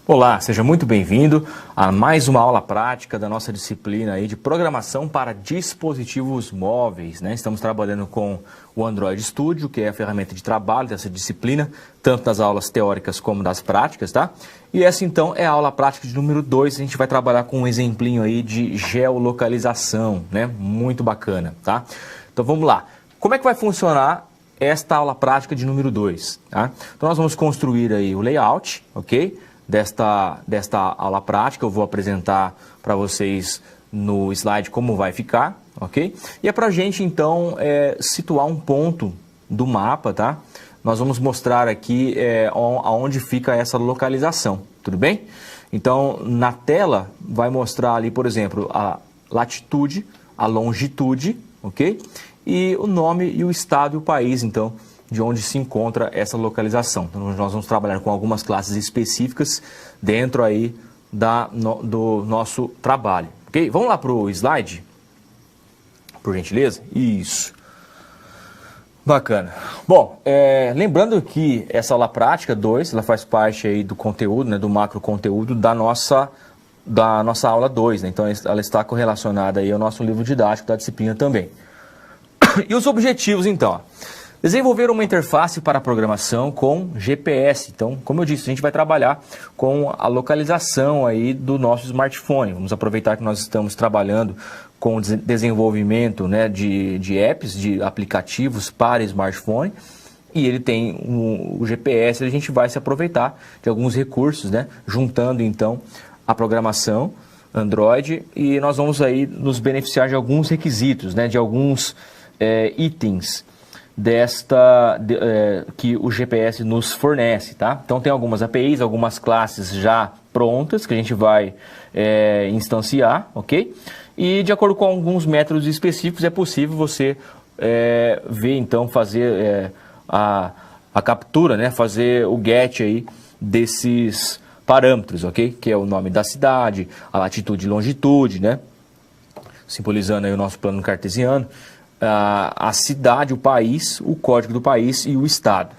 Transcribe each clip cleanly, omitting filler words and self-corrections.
Olá, seja muito bem-vindo a mais uma aula prática da nossa disciplina aí de programação para dispositivos móveis, né? Estamos trabalhando com o Android Studio, que é a ferramenta de trabalho dessa disciplina, tanto das aulas teóricas como das práticas, tá? E essa então é a aula prática de número 2, a gente vai trabalhar com um exemplinho aí de geolocalização, né? Muito bacana, tá? Então vamos lá. Como é que vai funcionar esta aula prática de número 2, tá? Então nós vamos construir aí o layout, ok? Desta aula prática, eu vou apresentar para vocês no slide como vai ficar, ok? E é para a gente, então, situar um ponto do mapa, tá? Nós vamos mostrar aqui aonde fica essa localização, tudo bem? Então, na tela, vai mostrar ali, por exemplo, a latitude, a longitude, ok? E o nome e o estado e o país, então, de onde se encontra essa localização. Então, nós vamos trabalhar com algumas classes específicas dentro aí do nosso trabalho. Ok? Vamos lá para o slide, por gentileza? Isso. Bacana. Bom, lembrando que essa aula prática 2, ela faz parte aí do conteúdo, né, do macro conteúdo da nossa aula 2, né? Então ela está correlacionada aí ao nosso livro didático da disciplina também. E os objetivos, então? Desenvolver uma interface para a programação com GPS. Então, como eu disse, a gente vai trabalhar com a localização aí do nosso smartphone. Vamos aproveitar que nós estamos trabalhando com o desenvolvimento, né, de apps, de aplicativos para smartphone. E ele tem o GPS, a gente vai se aproveitar de alguns recursos, né, juntando então a programação Android. E nós vamos aí nos beneficiar de alguns requisitos, né, de alguns itens que o GPS nos fornece, tá? Então tem algumas APIs, algumas classes já prontas que a gente vai instanciar, ok? E de acordo com alguns métodos específicos é possível você ver, então, fazer a captura, né? Fazer o get aí desses parâmetros, ok? Que é o nome da cidade, a latitude e longitude, né? Simbolizando aí o nosso plano cartesiano. A cidade, o país, o código do país e o estado,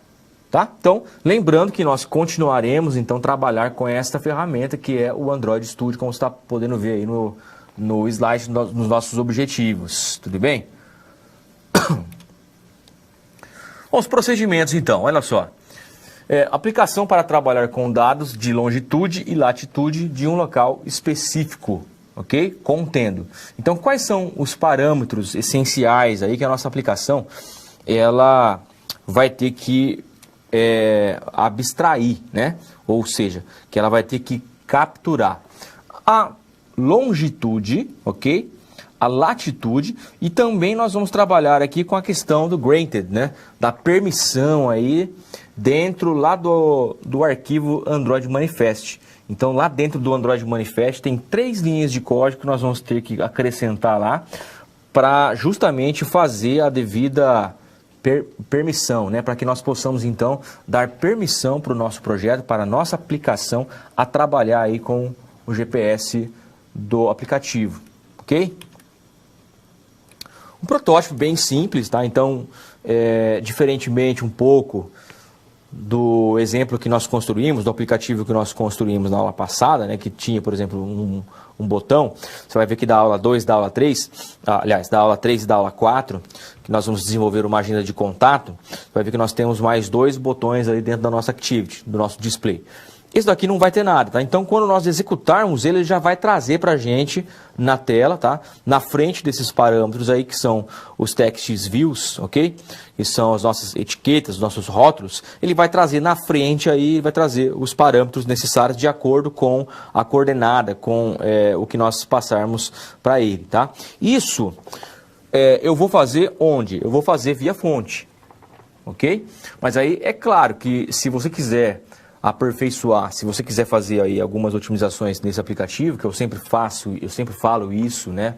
tá? Então, lembrando que nós continuaremos, então, trabalhar com esta ferramenta que é o Android Studio, como você está podendo ver aí no slide, nos nossos objetivos, tudo bem? Bom, os procedimentos, então, olha só. Aplicação para trabalhar com dados de longitude e latitude de um local específico, ok? Contendo. Então, quais são os parâmetros essenciais aí que a nossa aplicação ela vai ter que abstrair, né? Ou seja, que ela vai ter que capturar a longitude, ok? A latitude, e também nós vamos trabalhar aqui com a questão do granted, né? Da permissão aí dentro lá do arquivo Android Manifest. Então, lá dentro do Android Manifest tem 3 linhas de código que nós vamos ter que acrescentar lá para justamente fazer a devida permissão, né? Para que nós possamos, então, dar permissão para o nosso projeto, para a nossa aplicação, a trabalhar aí com o GPS do aplicativo, ok? Um protótipo bem simples, tá? Então, diferentemente um pouco do exemplo que nós construímos, do aplicativo que nós construímos na aula passada, né, que tinha, por exemplo, um botão, você vai ver que da aula 2, da aula 3, aliás, da aula 3 e da aula 4, que nós vamos desenvolver uma agenda de contato, você vai ver que nós temos mais 2 botões ali dentro da nossa activity, do nosso display. Esse daqui não vai ter nada, tá? Então, quando nós executarmos ele já vai trazer para a gente na tela, tá? Na frente desses parâmetros aí, que são os text views, ok? Que são as nossas etiquetas, os nossos rótulos. Ele vai trazer na frente aí, vai trazer os parâmetros necessários de acordo com a coordenada, com o que nós passarmos para ele, tá? Isso eu vou fazer onde? Eu vou fazer via fonte, ok? Mas aí é claro que se você quiser aperfeiçoar, se você quiser fazer aí algumas otimizações nesse aplicativo, que eu sempre faço, eu sempre falo isso, né,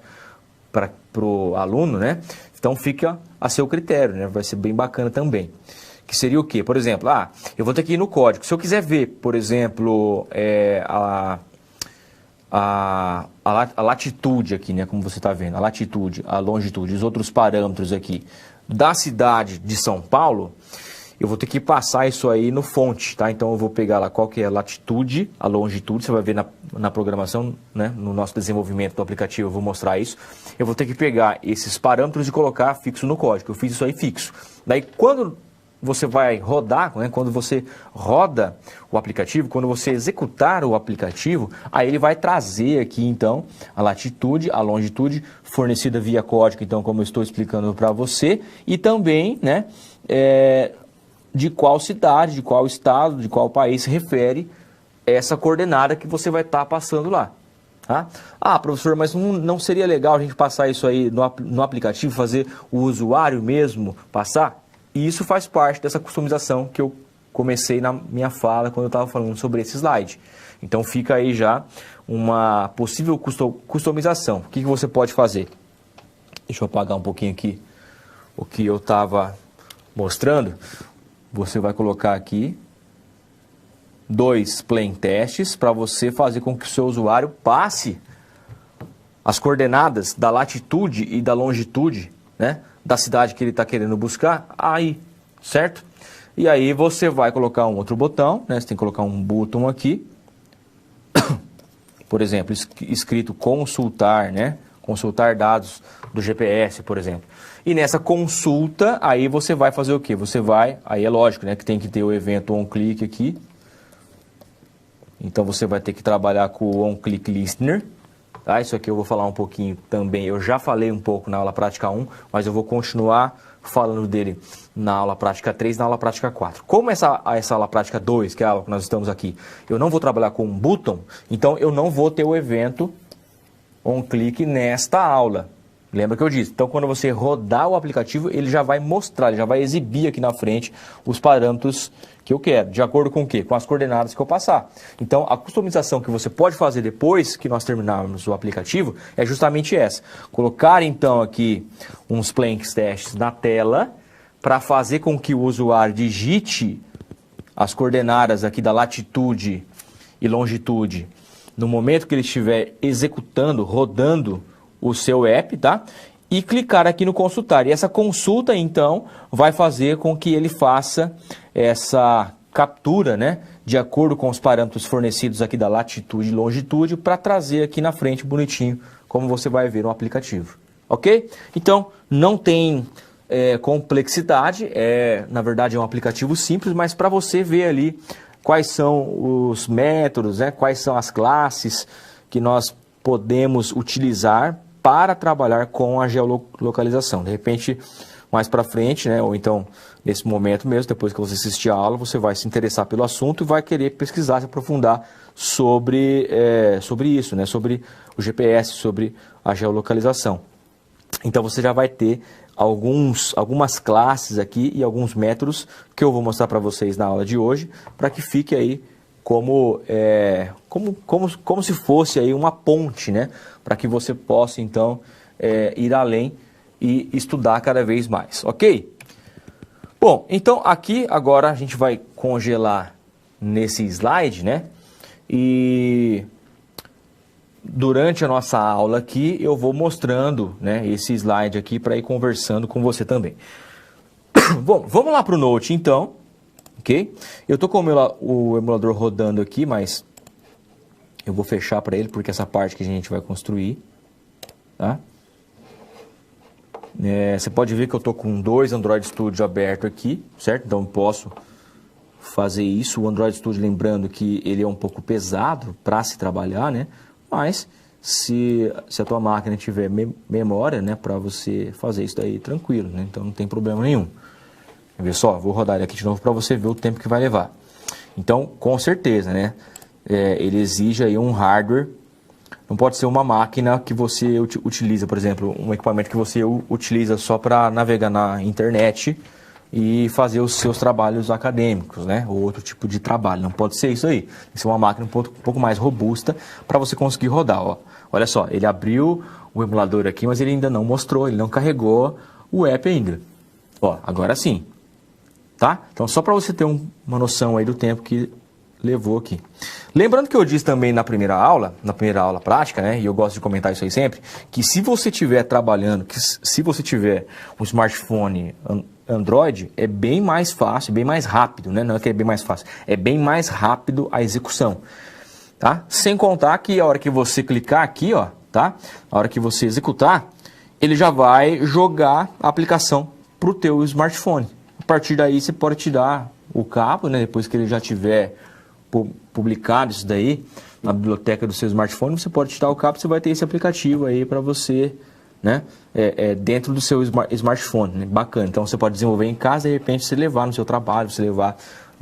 para o aluno, né, então fica a seu critério, né, vai ser bem bacana também. Que seria o quê? Por exemplo, eu vou ter que ir no código, se eu quiser ver, por exemplo, a latitude aqui, né, como você está vendo, a latitude, a longitude, os outros parâmetros aqui da cidade de São Paulo, eu vou ter que passar isso aí no fonte, tá? Então eu vou pegar lá qual que é a latitude, a longitude, você vai ver na programação, né? No nosso desenvolvimento do aplicativo eu vou mostrar isso. Eu vou ter que pegar esses parâmetros e colocar fixo no código. Eu fiz isso aí fixo. Daí quando você vai rodar, né? Quando você roda o aplicativo, quando você executar o aplicativo, aí ele vai trazer aqui então a latitude, a longitude fornecida via código, então como eu estou explicando para você, e também, né? De qual cidade, de qual estado, de qual país se refere essa coordenada que você vai estar passando lá. Tá? Ah, professor, mas não seria legal a gente passar isso aí no aplicativo, fazer o usuário mesmo passar? E isso faz parte dessa customização que eu comecei na minha fala quando eu estava falando sobre esse slide. Então fica aí já uma possível customização. O que você pode fazer? Deixa eu apagar um pouquinho aqui o que eu estava mostrando. Você vai colocar aqui 2 plain testes para você fazer com que o seu usuário passe as coordenadas da latitude e da longitude, né, da cidade que ele está querendo buscar aí, certo? E aí você vai colocar um outro botão, né, você tem que colocar um botão aqui, por exemplo, escrito consultar, né, consultar dados do GPS, por exemplo. E nessa consulta, aí você vai fazer o quê? Você vai, aí é lógico, né, que tem que ter o evento onClick aqui. Então você vai ter que trabalhar com o onClick Listener. Tá? Isso aqui eu vou falar um pouquinho também. Eu já falei um pouco na aula prática 1, mas eu vou continuar falando dele na aula prática 3 e na aula prática 4. Como essa aula prática 2, que é a aula que nós estamos aqui, eu não vou trabalhar com um button, então eu não vou ter o evento onClick nesta aula. Lembra que eu disse? Então, quando você rodar o aplicativo, ele já vai mostrar, ele já vai exibir aqui na frente os parâmetros que eu quero. De acordo com o quê? Com as coordenadas que eu passar. Então, a customização que você pode fazer depois que nós terminarmos o aplicativo é justamente essa. Colocar, então, aqui uns plain testes na tela para fazer com que o usuário digite as coordenadas aqui da latitude e longitude no momento que ele estiver executando, rodando o seu app, tá? E clicar aqui no consultar. E essa consulta, então, vai fazer com que ele faça essa captura, né? De acordo com os parâmetros fornecidos aqui da latitude e longitude, para trazer aqui na frente bonitinho, como você vai ver no aplicativo. Ok? Então, não tem complexidade. Na verdade, é um aplicativo simples, mas para você ver ali quais são os métodos, né? Quais são as classes que nós podemos utilizar para trabalhar com a geolocalização. De repente, mais para frente, né, ou então nesse momento mesmo, depois que você assistir a aula, você vai se interessar pelo assunto e vai querer pesquisar, se aprofundar sobre isso, né, sobre o GPS, sobre a geolocalização. Então você já vai ter algumas classes aqui e alguns métodos que eu vou mostrar para vocês na aula de hoje, para que fique aí como se fosse aí uma ponte, né? Para que você possa, então, ir além e estudar cada vez mais, ok? Bom, então aqui agora a gente vai congelar nesse slide, né? E durante a nossa aula aqui eu vou mostrando, né, esse slide aqui para ir conversando com você também. Bom, vamos lá para o Note, então. Ok? Eu estou com o emulador rodando aqui, mas eu vou fechar para ele, porque essa parte que a gente vai construir. Tá? Você pode ver que eu estou com 2 Android Studio aberto aqui, certo? Então eu posso fazer isso. O Android Studio, lembrando que ele é um pouco pesado para se trabalhar, né? Mas se a tua máquina tiver memória, né, para você fazer isso daí tranquilo, né? Então não tem problema nenhum. Vê só, vou rodar ele aqui de novo para você ver o tempo que vai levar. Então, com certeza, né? Ele exige aí um hardware. Não pode ser uma máquina que você utiliza, por exemplo, um equipamento que você utiliza só para navegar na internet e fazer os seus trabalhos acadêmicos, né? Ou outro tipo de trabalho. Não pode ser isso aí. Tem que ser uma máquina um pouco mais robusta para você conseguir rodar, ó. Olha só, ele abriu o emulador aqui, mas ele ainda não mostrou, ele não carregou o app ainda. Ó, agora sim. Tá? Então, só para você ter uma noção aí do tempo que levou aqui. Lembrando que eu disse também na primeira aula prática, né? E eu gosto de comentar isso aí sempre, que se você estiver trabalhando, que se você tiver um smartphone Android é bem mais fácil, bem mais rápido, né? Não é que é bem mais fácil, é bem mais rápido a execução, tá? Sem contar que a hora que você clicar aqui, ó, tá? A hora que você executar, ele já vai jogar a aplicação para o teu smartphone. A partir daí você pode tirar o cabo, né? Depois que ele já tiver publicado isso daí na biblioteca do seu smartphone, você pode tirar o cabo, você vai ter esse aplicativo aí para você, né? Dentro do seu smartphone, né? Bacana. Então você pode desenvolver em casa, de repente você levar no seu trabalho, você levar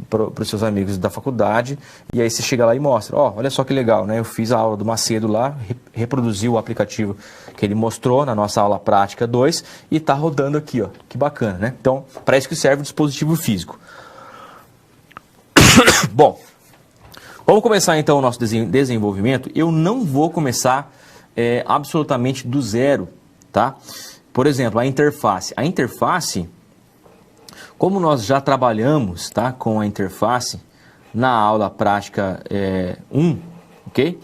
para os seus amigos da faculdade, e aí você chega lá e mostra, ó, olha só que legal, né? Eu fiz a aula do Macedo lá, reproduzi o aplicativo que ele mostrou na nossa aula prática 2 e está rodando aqui, ó, que bacana, né? Então, para isso que serve o dispositivo físico. Bom, vamos começar então o nosso desenvolvimento. Eu não vou começar absolutamente do zero, tá? Por exemplo, a interface. A interface, como nós já trabalhamos, tá, com a interface na aula prática 1, ok?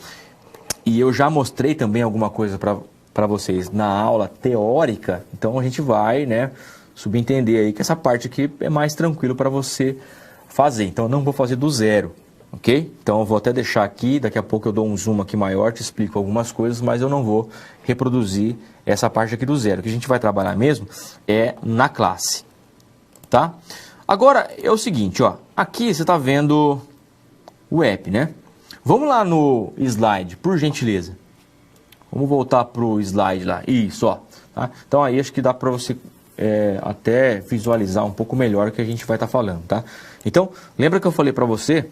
E eu já mostrei também alguma coisa para vocês na aula teórica, então a gente vai, né, subentender aí que essa parte aqui é mais tranquilo para você fazer. Então eu não vou fazer do zero, ok? Então eu vou até deixar aqui, daqui a pouco eu dou um zoom aqui maior, te explico algumas coisas, mas eu não vou reproduzir essa parte aqui do zero. O que a gente vai trabalhar mesmo é na classe. Tá? Agora é o seguinte, ó, aqui você está vendo o app, né? Vamos lá no slide, por gentileza. Vamos voltar para o slide lá. Isso, ó. Tá? Então aí acho que dá para você até visualizar um pouco melhor o que a gente vai estar falando, tá? Então, lembra que eu falei para você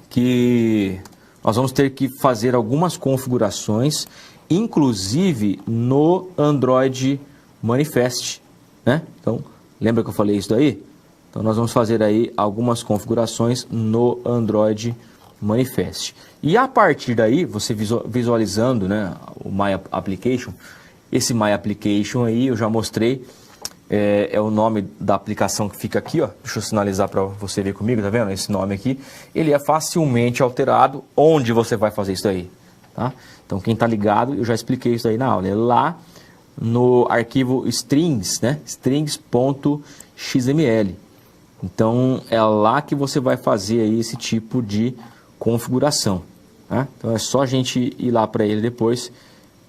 que nós vamos ter que fazer algumas configurações, inclusive no Android Manifest, né? Então, lembra que eu falei isso daí? Então nós vamos fazer aí algumas configurações no Android Manifest. E a partir daí, você visualizando, né, o My Application, esse My Application aí eu já mostrei, é o nome da aplicação que fica aqui, ó. Deixa eu sinalizar para você ver comigo, tá vendo? Esse nome aqui, ele é facilmente alterado onde você vai fazer isso aí, tá? Então quem tá ligado, eu já expliquei isso aí na aula, é lá no arquivo strings, né? strings.xml. Então é lá que você vai fazer aí esse tipo de configuração, né? Então é só a gente ir lá para ele depois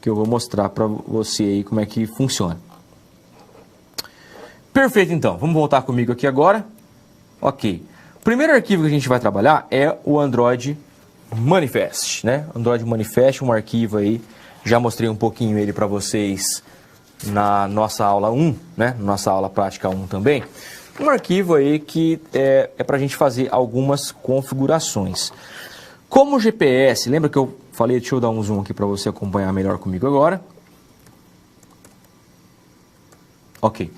que eu vou mostrar para você aí como é que funciona. Perfeito, então. Vamos voltar comigo aqui agora. Ok. O primeiro arquivo que a gente vai trabalhar é o Android Manifest, né? Android Manifest, um arquivo aí, já mostrei um pouquinho ele para vocês na nossa aula 1, né? Nossa aula prática 1 também. Um arquivo aí que é para a gente fazer algumas configurações. Como o GPS, lembra que eu falei, deixa eu dar um zoom aqui para você acompanhar melhor comigo agora. Ok.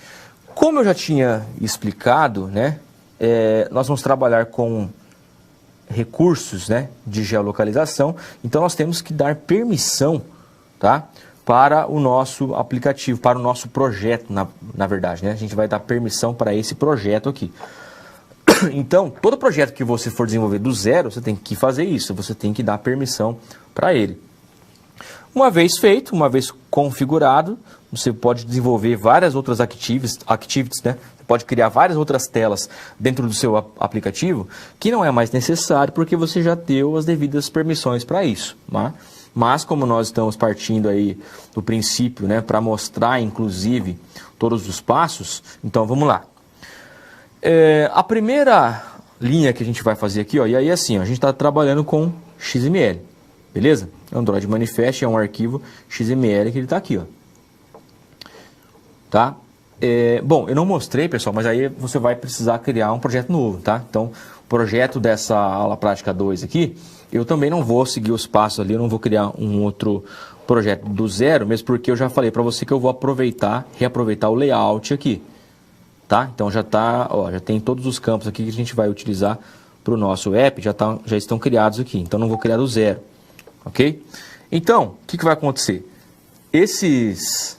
Como eu já tinha explicado, né? Nós vamos trabalhar com recursos, né, de geolocalização, então nós temos que dar permissão, tá, para o nosso aplicativo, para o nosso projeto, na verdade, né? A gente vai dar permissão para esse projeto aqui. Então, todo projeto que você for desenvolver do zero, você tem que fazer isso, você tem que dar permissão para ele. Uma vez feito, uma vez configurado, você pode desenvolver várias outras activities, né? Você pode criar várias outras telas dentro do seu aplicativo, que não é mais necessário porque você já deu as devidas permissões para isso, tá? Mas como nós estamos partindo aí do princípio, né, para mostrar inclusive todos os passos, então vamos lá. A primeira linha que a gente vai fazer aqui, ó, e aí assim, ó, a gente está trabalhando com XML, beleza? Android Manifest é um arquivo XML que ele está aqui, ó. Tá? Bom, eu não mostrei, pessoal, mas aí você vai precisar criar um projeto novo, tá? Então, o projeto dessa aula prática 2 aqui, eu também não vou seguir os passos ali, eu não vou criar um outro projeto do zero, mesmo porque eu já falei para você que eu vou reaproveitar o layout aqui, tá? Então já tá, ó, já tem todos os campos aqui que a gente vai utilizar para o nosso app, já estão criados aqui, então não vou criar do zero, ok? Então, o que vai acontecer? Esses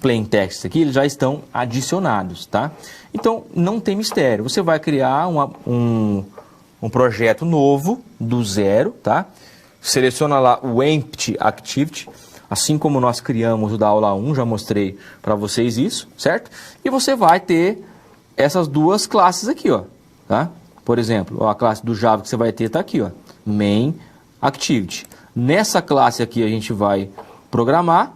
plain text aqui, eles já estão adicionados, tá? Então, não tem mistério. Você vai criar um projeto novo, do zero, tá? Seleciona lá o Empty Activity. assim como nós criamos o da aula 1, já mostrei para vocês isso, certo? E você vai ter essas duas classes aqui, ó, tá? Por exemplo, ó, a classe do Java que você vai ter está aqui, ó, main activity. Nessa classe aqui a gente vai programar,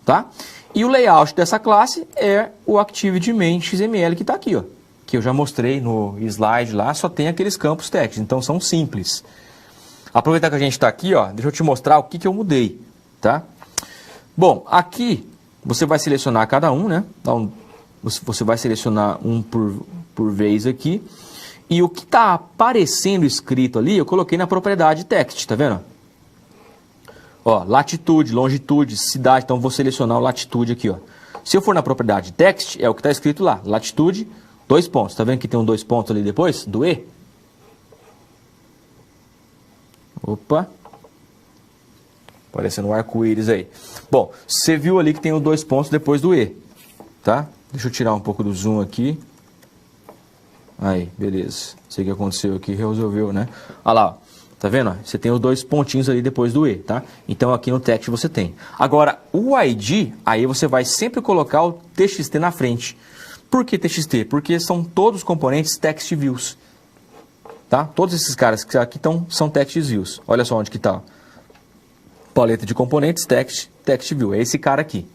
tá? E o layout dessa classe é o activity main XML que está aqui, ó, que eu já mostrei no slide lá, só tem aqueles campos técnicos, então são simples. Aproveitar que a gente está aqui, ó, deixa eu te mostrar o que eu mudei, tá? Bom, aqui você vai selecionar cada um, né? Então, você vai selecionar um por vez aqui. E o que está aparecendo escrito ali, eu coloquei na propriedade text, tá vendo? Ó, latitude, longitude, cidade, então vou selecionar o latitude aqui, ó. Se eu for na propriedade text, é o que está escrito lá, latitude, 2 pontos. Tá vendo que tem um 2 pontos ali depois do E? Opa. Parecendo um arco-íris aí. Bom, você viu ali que tem os 2 pontos depois do E, tá? Deixa eu tirar um pouco do zoom aqui. Aí, beleza. Sei o que aconteceu aqui, resolveu, né? Olha lá, ó. Tá vendo? Você tem os 2 pontinhos ali depois do E, tá? Então aqui no text você tem. Agora, o ID, aí você vai sempre colocar o TXT na frente. Por que TXT? Porque são todos componentes text views. Tá? Todos esses caras que aqui são text views. Olha só onde que tá. Paleta de componentes, text view. É esse cara aqui.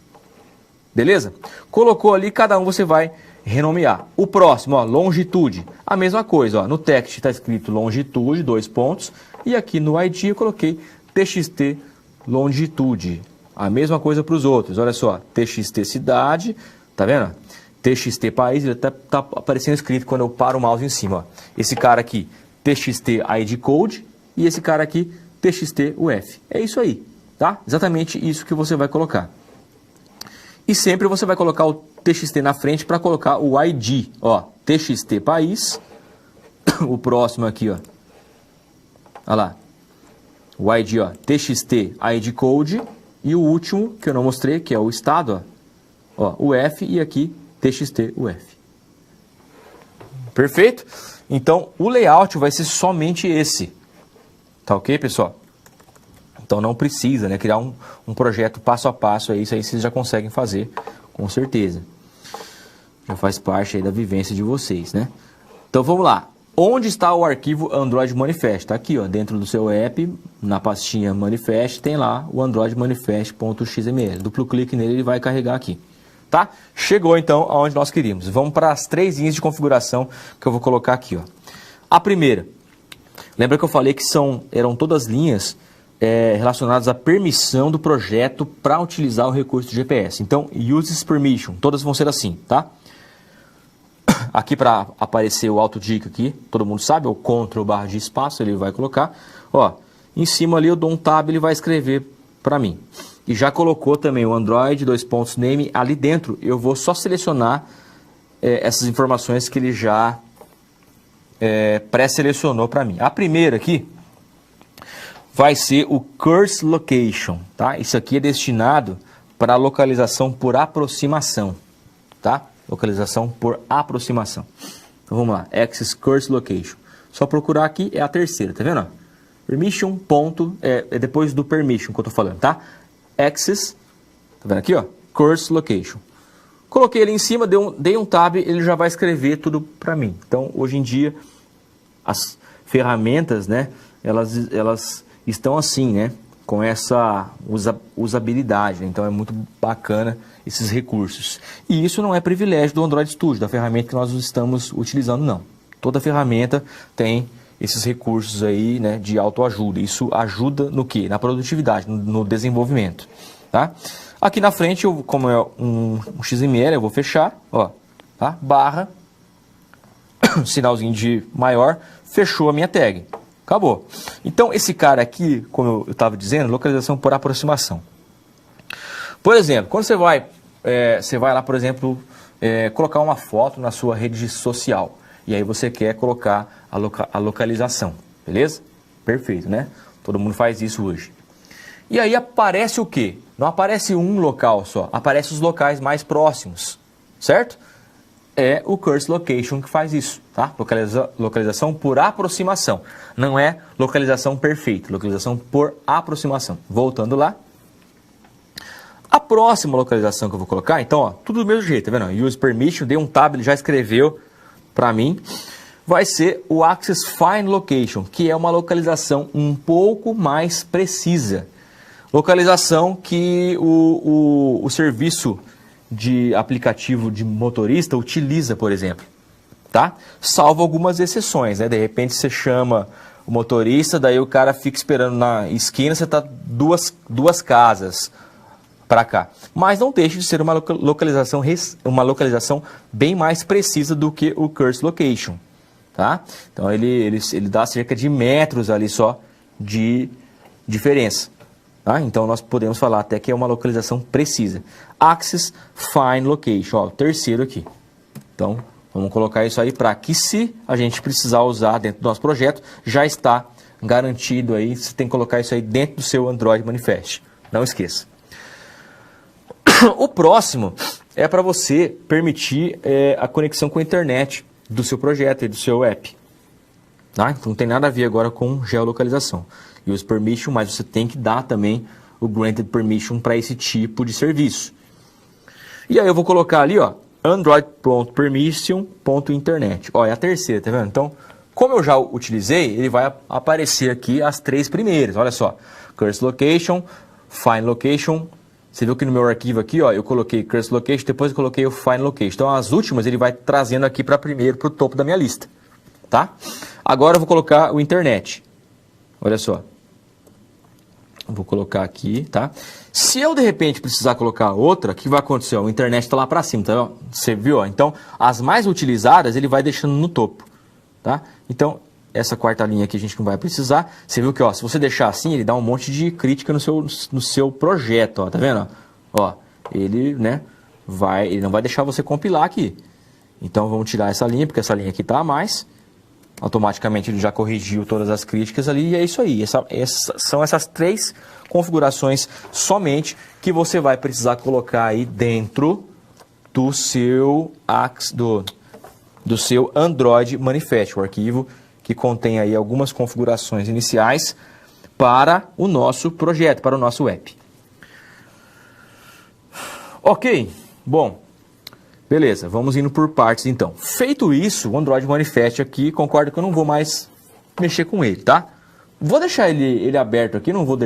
Beleza? Colocou ali, cada um você vai renomear. O próximo, ó, longitude. A mesma coisa, ó, no text está escrito longitude, 2 pontos. E aqui no ID eu coloquei TXT longitude. A mesma coisa para os outros. Olha só, TXT cidade, tá vendo? TXT país, ele tá aparecendo escrito quando eu paro o mouse em cima. Ó. Esse cara aqui, TXT ID code. E esse cara aqui, TXT UF. É isso aí, tá? Exatamente isso que você vai colocar. E sempre você vai colocar o TXT na frente para colocar o ID. Ó, TXT país. O próximo aqui, ó. Olha lá. O ID, ó. TXT ID code. E o último, que eu não mostrei, que é o estado, ó. Ó, UF e aqui TXT UF. Perfeito? Então, o layout vai ser somente esse. Tá ok, pessoal? Então não precisa, né, criar um projeto passo a passo, isso aí vocês já conseguem fazer, com certeza. Já faz parte aí da vivência de vocês, né? Então vamos lá. Onde está o arquivo Android Manifest? Está aqui, ó, dentro do seu app, na pastinha Manifest, tem lá o Android Manifest.xml. Duplo clique nele, ele vai carregar aqui. Tá? Chegou então aonde nós queríamos. Vamos para as 3 linhas de configuração que eu vou colocar aqui, ó. A primeira, lembra que eu falei que eram todas linhas relacionadas à permissão do projeto para utilizar o recurso do GPS. Então, uses permission, todas vão ser assim, tá? Aqui para aparecer o autodica aqui, todo mundo sabe, é o Ctrl barra de espaço, ele vai colocar. Ó, em cima ali eu dou um tab, ele vai escrever para mim. E já colocou também o Android, name, ali dentro eu vou só selecionar essas informações que ele já pré-selecionou para mim. A primeira aqui vai ser o Curse Location, tá? Isso aqui é destinado para localização por aproximação, tá? Localização por aproximação. Então vamos lá, Access Curse Location. Só procurar aqui, é a terceira, tá vendo? Permission, ponto, é depois do permission que eu tô falando, tá? Access, tá vendo aqui, ó? Curse Location. Coloquei ele em cima, dei um tab, ele já vai escrever tudo para mim. Então, hoje em dia, as ferramentas, né, elas estão assim, né, com essa usabilidade, né? Então é muito bacana esses recursos. E isso não é privilégio do Android Studio, da ferramenta que nós estamos utilizando, não. Toda ferramenta tem esses recursos aí, né, de autoajuda. Isso ajuda no quê? Na produtividade, no desenvolvimento, tá? Aqui na frente, como é um XML, eu vou fechar, ó, tá? Barra, sinalzinho de maior, fechou a minha tag. Acabou. Então, esse cara aqui, como eu estava dizendo, localização por aproximação. Por exemplo, quando você vai lá, por exemplo, colocar uma foto na sua rede social. E aí você quer colocar a localização. Beleza? Perfeito, né? Todo mundo faz isso hoje. E aí aparece o quê? Não aparece um local só. Aparece os locais mais próximos. Certo? É o Curse Location que faz isso, tá? Localização por aproximação. Não é localização perfeita, localização por aproximação. Voltando lá. A próxima localização que eu vou colocar, então, ó, tudo do mesmo jeito, tá vendo? Use permission, dei um tab, ele já escreveu para mim. Vai ser o Access Find Location, que é uma localização um pouco mais precisa. Localização que o serviço de aplicativo de motorista utiliza, por exemplo, tá? Salvo algumas exceções, né? De repente você chama o motorista, daí o cara fica esperando na esquina, você tá duas casas para cá. Mas não deixa de ser uma localização bem mais precisa do que o Curse Location, tá? Então ele dá cerca de metros ali só de diferença. Tá? Então nós podemos falar até que é uma localização precisa. Access Find Location, ó, o terceiro aqui. Então vamos colocar isso aí para que, se a gente precisar usar dentro do nosso projeto, já está garantido aí. Você tem que colocar isso aí dentro do seu Android Manifest. Não esqueça. O próximo é para você permitir a conexão com a internet do seu projeto e do seu app. Tá? Então não tem nada a ver agora com geolocalização. Use permission, mas você tem que dar também o granted permission para esse tipo de serviço. E aí eu vou colocar ali, ó, android.permission.internet. Ó, é a terceira, tá vendo? Então, como eu já utilizei, ele vai aparecer aqui as três primeiras. Olha só, Curse Location, Find Location. Você viu que no meu arquivo aqui, ó, eu coloquei Curse Location, depois eu coloquei o Find Location. Então, as últimas ele vai trazendo aqui para primeiro, para o topo da minha lista, tá? Agora eu vou colocar o internet. Olha só. Vou colocar aqui, tá? Se eu, de repente, precisar colocar outra, o que vai acontecer? Ó, o internet está lá para cima, tá? Você viu? Ó? Então, as mais utilizadas, ele vai deixando no topo, tá? Então, essa quarta linha aqui a gente não vai precisar. Você viu que, ó, se você deixar assim, ele dá um monte de crítica no seu projeto, ó, tá vendo? Ó, ele, né, ele não vai deixar você compilar aqui. Então, vamos tirar essa linha, porque essa linha aqui tá a mais. Automaticamente ele já corrigiu todas as críticas ali, e é isso aí. São essas três configurações somente que você vai precisar colocar aí dentro do seu Android Manifest, o arquivo que contém aí algumas configurações iniciais para o nosso projeto, para o nosso app. Ok, bom. Beleza, vamos indo por partes então. Feito isso, o Android Manifest aqui, concordo que eu não vou mais mexer com ele, tá? Vou deixar ele aberto aqui, não vou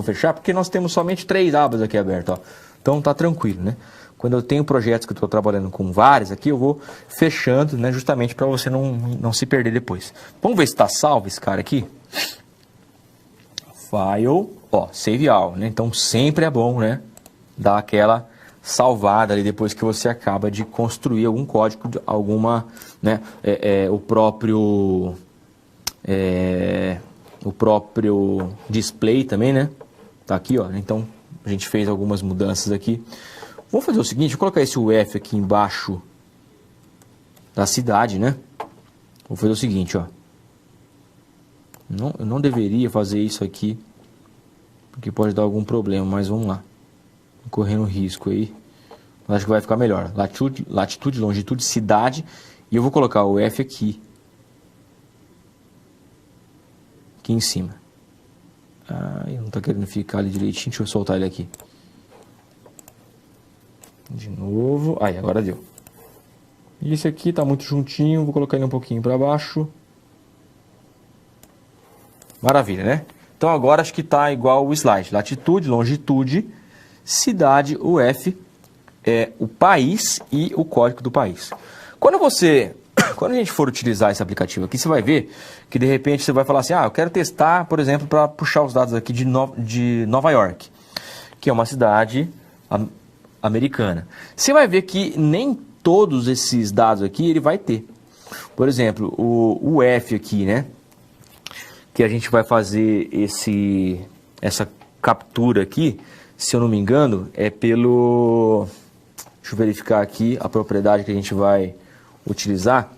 fechar, porque nós temos somente 3 abas aqui abertas, ó. Então tá tranquilo, né? Quando eu tenho projetos que eu estou trabalhando com vários aqui, eu vou fechando, né? Justamente para você não se perder depois. Vamos ver se está salvo esse cara aqui. File, ó, Save All, né? Então sempre é bom, né? Dar aquela salvada ali depois que você acaba de construir algum código, alguma, né, o próprio display também, né, tá aqui, ó. Então a gente fez algumas mudanças aqui. Vamos fazer o seguinte, vou colocar esse UF aqui embaixo da cidade, né. Vou fazer o seguinte, ó, eu não deveria fazer isso aqui porque pode dar algum problema, mas vamos lá. Correndo risco aí, acho que vai ficar melhor. Latitude, longitude, cidade, e eu vou colocar o F aqui em cima. Eu não tá querendo ficar ali direitinho, deixa eu soltar ele aqui de novo. Aí, agora deu. E esse aqui tá muito juntinho, vou colocar ele um pouquinho para baixo. Maravilha, né? Então agora acho que tá igual o slide. Latitude, longitude, cidade, o F, o país e o código do país. Quando a gente for utilizar esse aplicativo aqui, você vai ver que de repente você vai falar assim, eu quero testar, por exemplo, para puxar os dados aqui de Nova York, que é uma cidade americana. Você vai ver que nem todos esses dados aqui ele vai ter. Por exemplo, o F aqui, né, que a gente vai fazer essa captura aqui, se eu não me engano, é pelo... Deixa eu verificar aqui a propriedade que a gente vai utilizar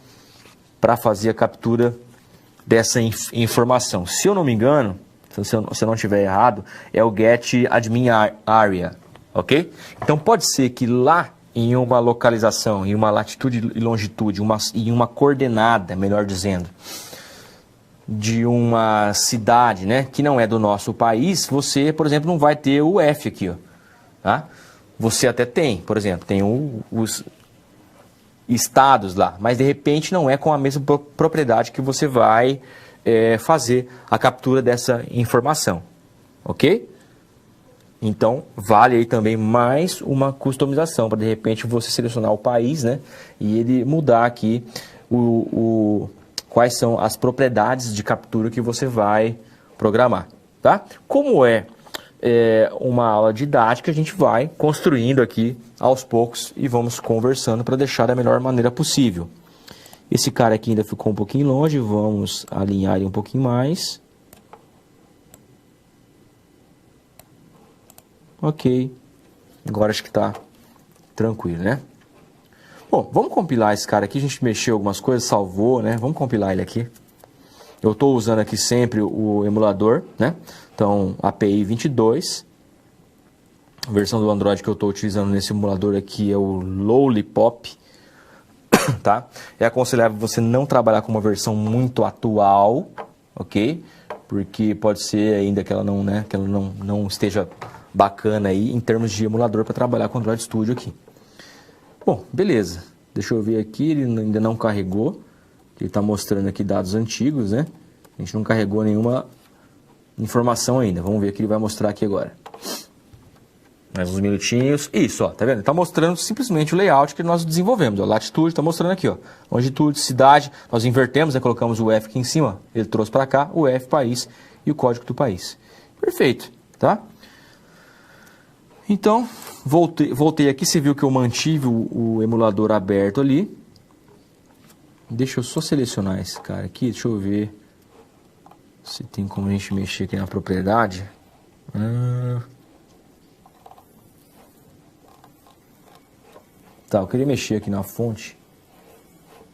para fazer a captura dessa informação. Se eu não me engano, se eu não estiver errado, é o Get Admin Area, ok? Então pode ser que lá em uma localização, em uma latitude e longitude, em uma coordenada, melhor dizendo, de uma cidade, né, que não é do nosso país, você, por exemplo, não vai ter o F aqui, ó. tá? Você até tem, por exemplo, tem os estados lá, mas de repente não é com a mesma propriedade que você vai fazer a captura dessa informação, ok? Então, vale aí também mais uma customização, para de repente você selecionar o país, né? E ele mudar aqui quais são as propriedades de captura que você vai programar, tá? Como é uma aula didática, a gente vai construindo aqui aos poucos e vamos conversando para deixar da melhor maneira possível. Esse cara aqui ainda ficou um pouquinho longe, vamos alinhar ele um pouquinho mais. Ok, agora acho que está tranquilo, né? Bom, vamos compilar esse cara aqui, a gente mexeu algumas coisas, salvou, né? Vamos compilar ele aqui. Eu estou usando aqui sempre o emulador, né? Então, API 22. A versão do Android que eu estou utilizando nesse emulador aqui é o Lollipop, tá? É aconselhável você não trabalhar com uma versão muito atual, ok? Porque pode ser ainda que ela não, né, que ela não esteja bacana aí em termos de emulador para trabalhar com o Android Studio aqui. Bom, beleza. Deixa eu ver aqui, ele ainda não carregou. Ele está mostrando aqui dados antigos, né? A gente não carregou nenhuma informação ainda. Vamos ver o que ele vai mostrar aqui agora. Mais uns minutinhos. Isso, ó, tá vendo? Ele está mostrando simplesmente o layout que nós desenvolvemos. Ó, latitude, está mostrando aqui, ó. Longitude, cidade, nós invertemos, né? Colocamos o F aqui em cima, ó. Ele trouxe para cá o F, país e o código do país. Perfeito, tá? Então, voltei aqui, você viu que eu mantive o emulador aberto ali. Deixa eu só selecionar esse cara aqui, deixa eu ver se tem como a gente mexer aqui na propriedade. Tá, eu queria mexer aqui na fonte,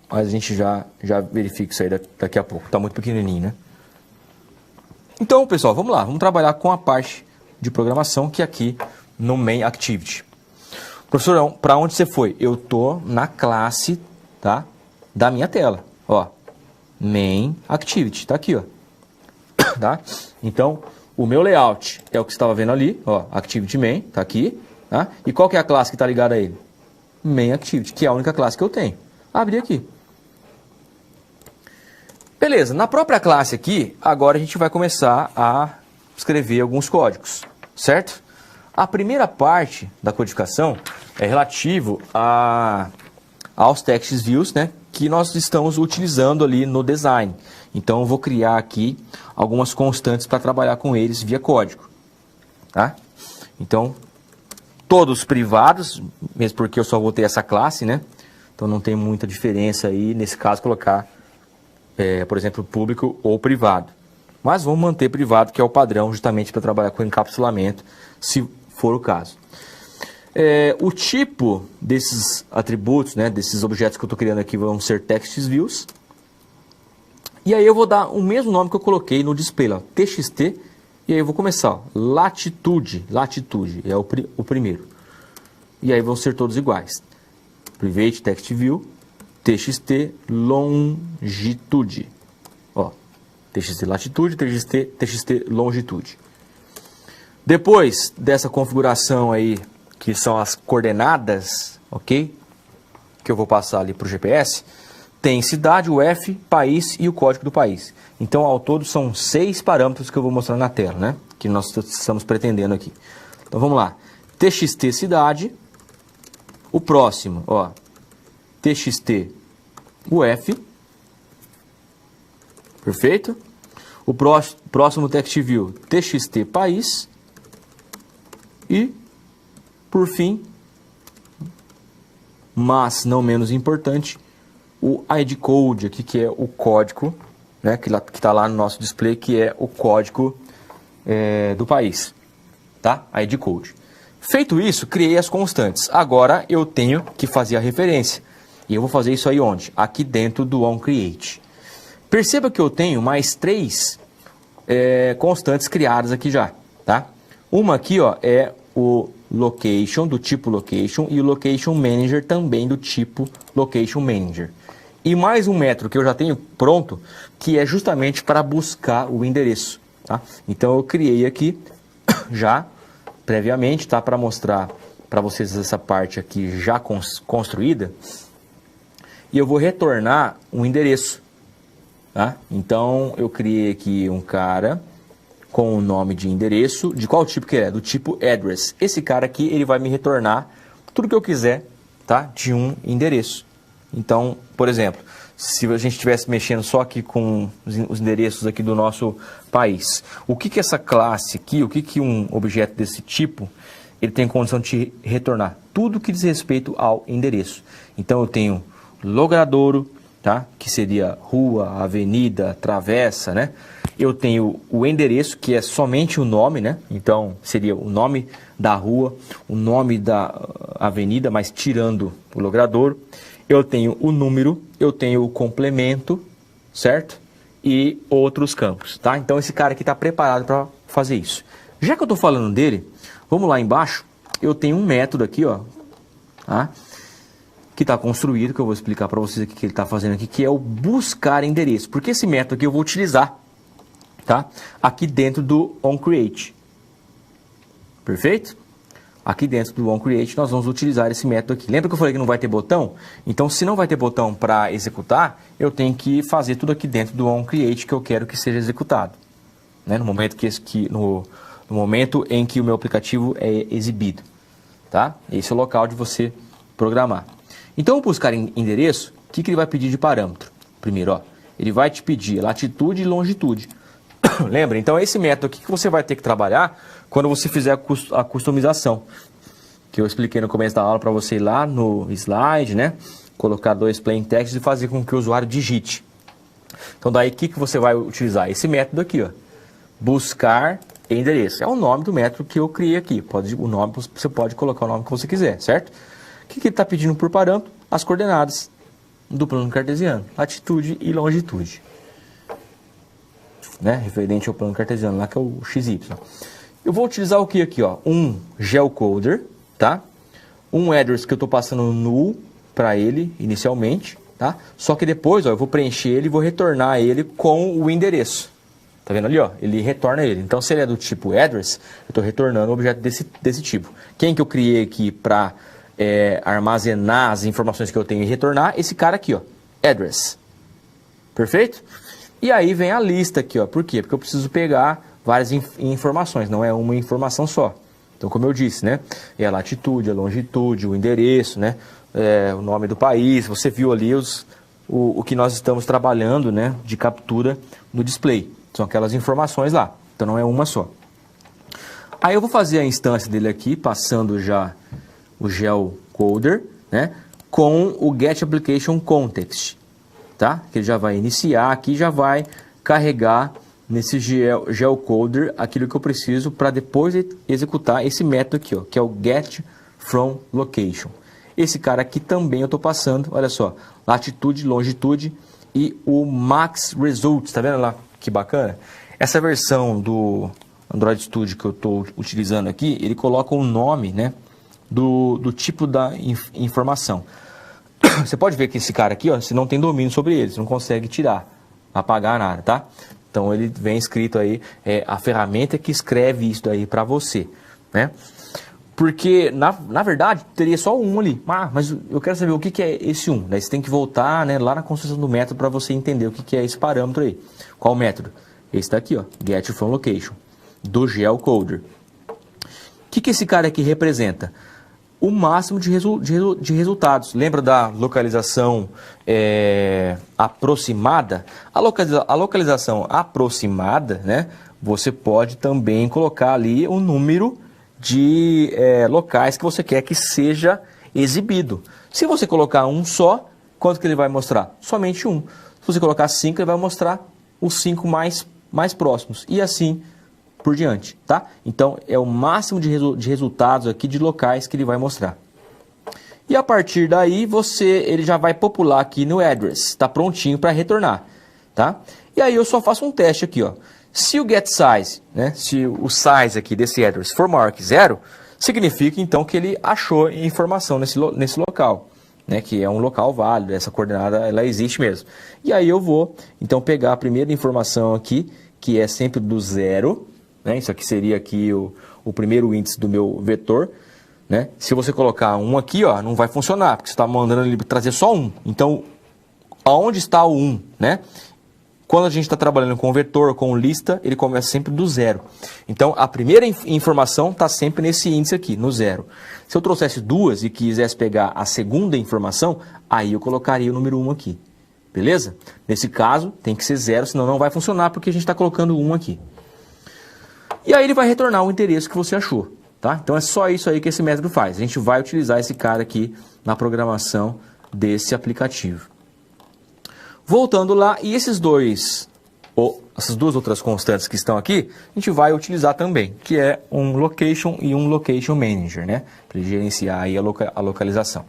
mas a gente já verifica isso aí daqui a pouco, tá muito pequenininho, né? Então, pessoal, vamos lá, vamos trabalhar com a parte de programação que é aqui no Main Activity. Professor, para onde você foi? Eu tô na classe, tá, da minha tela, ó, Main Activity, tá aqui, ó, tá? Então, o meu layout é o que você estava vendo ali, ó, Activity Main, tá aqui, tá? E qual que é a classe que está ligada a ele? Main Activity, que é a única classe que eu tenho. Abri aqui. Beleza, na própria classe aqui, agora a gente vai começar a escrever alguns códigos, certo? A primeira parte da codificação é relativo aos text views, né, que nós estamos utilizando ali no design. Então, eu vou criar aqui algumas constantes para trabalhar com eles via código, tá? Então, todos privados, mesmo porque eu só vou ter essa classe, né? Então, não tem muita diferença aí, nesse caso, colocar, por exemplo, público ou privado. Mas vamos manter privado, que é o padrão, justamente para trabalhar com encapsulamento, se for o caso. O tipo desses atributos, né, desses objetos que eu estou criando aqui, vão ser text views. E aí eu vou dar o mesmo nome que eu coloquei no display, ó, txt. E aí eu vou começar, ó, latitude é o primeiro. E aí vão ser todos iguais. Private text view, txt longitude. Ó, txt latitude, txt longitude. Depois dessa configuração aí, que são as coordenadas, ok? Que eu vou passar ali para o GPS, tem cidade, o F, país e o código do país. Então, ao todo, são 6 parâmetros que eu vou mostrar na tela, né? Que nós estamos pretendendo aqui. Então, vamos lá. TXT cidade. O próximo, ó. TXT UF. Perfeito? O próximo text view, TXT país. E, por fim, mas não menos importante, o ID code aqui, que é o código, né, que está lá no nosso display, que é o código do país, tá? ID code. Feito isso, criei as constantes. Agora eu tenho que fazer a referência. E eu vou fazer isso aí onde? Aqui dentro do onCreate. Perceba que eu tenho mais 3 constantes criadas aqui já, tá? Uma aqui, ó, é o location, do tipo location, e o location manager também do tipo location manager. E mais um método que eu já tenho pronto, que é justamente para buscar o endereço, tá? Então eu criei aqui já previamente, tá? Para mostrar para vocês essa parte aqui já construída. E eu vou retornar um endereço, tá? Então, eu criei aqui um cara com o nome de endereço, de qual tipo que é? Do tipo address. Esse cara aqui, ele vai me retornar tudo que eu quiser, tá? De um endereço. Então, por exemplo, se a gente estivesse mexendo só aqui com os endereços aqui do nosso país, o que que essa classe aqui, o que que um objeto desse tipo, ele tem condição de retornar? Tudo que diz respeito ao endereço. Então, eu tenho logradouro, tá? Que seria rua, avenida, travessa, né? Eu tenho o endereço, que é somente o nome, né? Então, seria o nome da rua, o nome da avenida, mas tirando o logradouro. Eu tenho o número, eu tenho o complemento, certo? E outros campos, tá? Então, esse cara aqui está preparado para fazer isso. Já que eu estou falando dele, vamos lá embaixo. Eu tenho um método aqui, ó, tá? Que está construído, que eu vou explicar para vocês aqui que ele está fazendo aqui, que é o buscar endereço. Porque esse método aqui eu vou utilizar, tá? Aqui dentro do onCreate. Perfeito? Aqui dentro do onCreate nós vamos utilizar esse método aqui. Lembra que eu falei que não vai ter botão? Então, se não vai ter botão para executar, eu tenho que fazer tudo aqui dentro do onCreate que eu quero que seja executado, né? No momento em que o meu aplicativo é exibido, tá? Esse é o local de você programar. Então, o buscar endereço, o que ele vai pedir de parâmetro? Primeiro, ó, ele vai te pedir latitude e longitude. Lembra? Então, esse método aqui que você vai ter que trabalhar quando você fizer a customização, que eu expliquei no começo da aula para você ir lá no slide, né? Colocar 2 plain text e fazer com que o usuário digite. Então, daí, o que você vai utilizar? Esse método aqui, ó, buscar endereço. É o nome do método que eu criei aqui. Você pode colocar o nome que você quiser, certo? O que ele está pedindo por parâmetro? As coordenadas do plano cartesiano, latitude e longitude, né? Referente ao plano cartesiano, lá que é o XY. Eu vou utilizar o que aqui, ó? Um geocoder, tá? Um address que eu estou passando null para ele inicialmente, tá? Só que depois, ó, eu vou preencher ele e vou retornar ele com o endereço. Tá vendo ali, ó? Ele retorna ele. Então, se ele é do tipo address, eu estou retornando um objeto desse tipo. Quem que eu criei aqui para armazenar as informações que eu tenho e retornar? Esse cara aqui, ó, address. Perfeito? E aí vem a lista aqui, ó. Por quê? Porque eu preciso pegar várias informações, não é uma informação só. Então, como eu disse, né? É a latitude, a longitude, o endereço, né? O nome do país. Você viu ali o que nós estamos trabalhando, né? De captura no display. São aquelas informações lá. Então, não é uma só. Aí eu vou fazer a instância dele aqui, passando já o geocoder, né? Com o getApplicationContext, tá? Que ele já vai iniciar aqui, já vai carregar nesse geocoder aquilo que eu preciso para depois executar esse método aqui, ó, que é o getFromLocation. Esse cara aqui também eu estou passando, olha só, latitude, longitude e o MaxResults, tá vendo lá que bacana? Essa versão do Android Studio que eu estou utilizando aqui, ele coloca o nome, né, do tipo da informação. Você pode ver que esse cara aqui, ó, você não tem domínio sobre ele, você não consegue tirar, apagar nada, tá? Então ele vem escrito aí, a ferramenta que escreve isso daí para você, né? Porque, na verdade, teria só um ali. Mas eu quero saber o que é esse um. Daí você tem que voltar, né, lá na construção do método para você entender o que é esse parâmetro aí. Qual método? Esse daqui, ó, getFromLocation, do geocoder. O que esse cara aqui representa? O máximo de resultados. Lembra da localização aproximada? A localização aproximada, né, você pode também colocar ali o número de locais que você quer que seja exibido. Se você colocar um só, quanto que ele vai mostrar? Somente um. Se você colocar 5, ele vai mostrar os 5 mais próximos. E assim por diante, tá? Então, é o máximo de resultados aqui de locais que ele vai mostrar. E a partir daí, ele já vai popular aqui no address. Está prontinho para retornar, tá? E aí eu só faço um teste aqui, ó. Se o getSize, né, se o size aqui desse address for maior que 0, significa então que ele achou informação nesse local, né, que é um local válido, essa coordenada ela existe mesmo. E aí eu vou então pegar a primeira informação aqui, que é sempre do 0, né? Isso aqui seria aqui o primeiro índice do meu vetor, né? Se você colocar 1 aqui, ó, não vai funcionar, porque você está mandando ele trazer só 1. Então, aonde está o 1, né? Quando a gente está trabalhando com vetor, com lista, ele começa sempre do 0. Então, a primeira informação está sempre nesse índice aqui, no 0. Se eu trouxesse 2 e quisesse pegar a segunda informação, aí eu colocaria o número 1 aqui. Beleza? Nesse caso, tem que ser 0, senão não vai funcionar, porque a gente está colocando 1 aqui. E aí ele vai retornar o endereço que você achou. Tá? Então, é só isso aí que esse método faz. A gente vai utilizar esse cara aqui na programação desse aplicativo. Voltando lá, e essas duas outras constantes que estão aqui, a gente vai utilizar também, que é um location e um location manager, né? Para gerenciar aí a localização.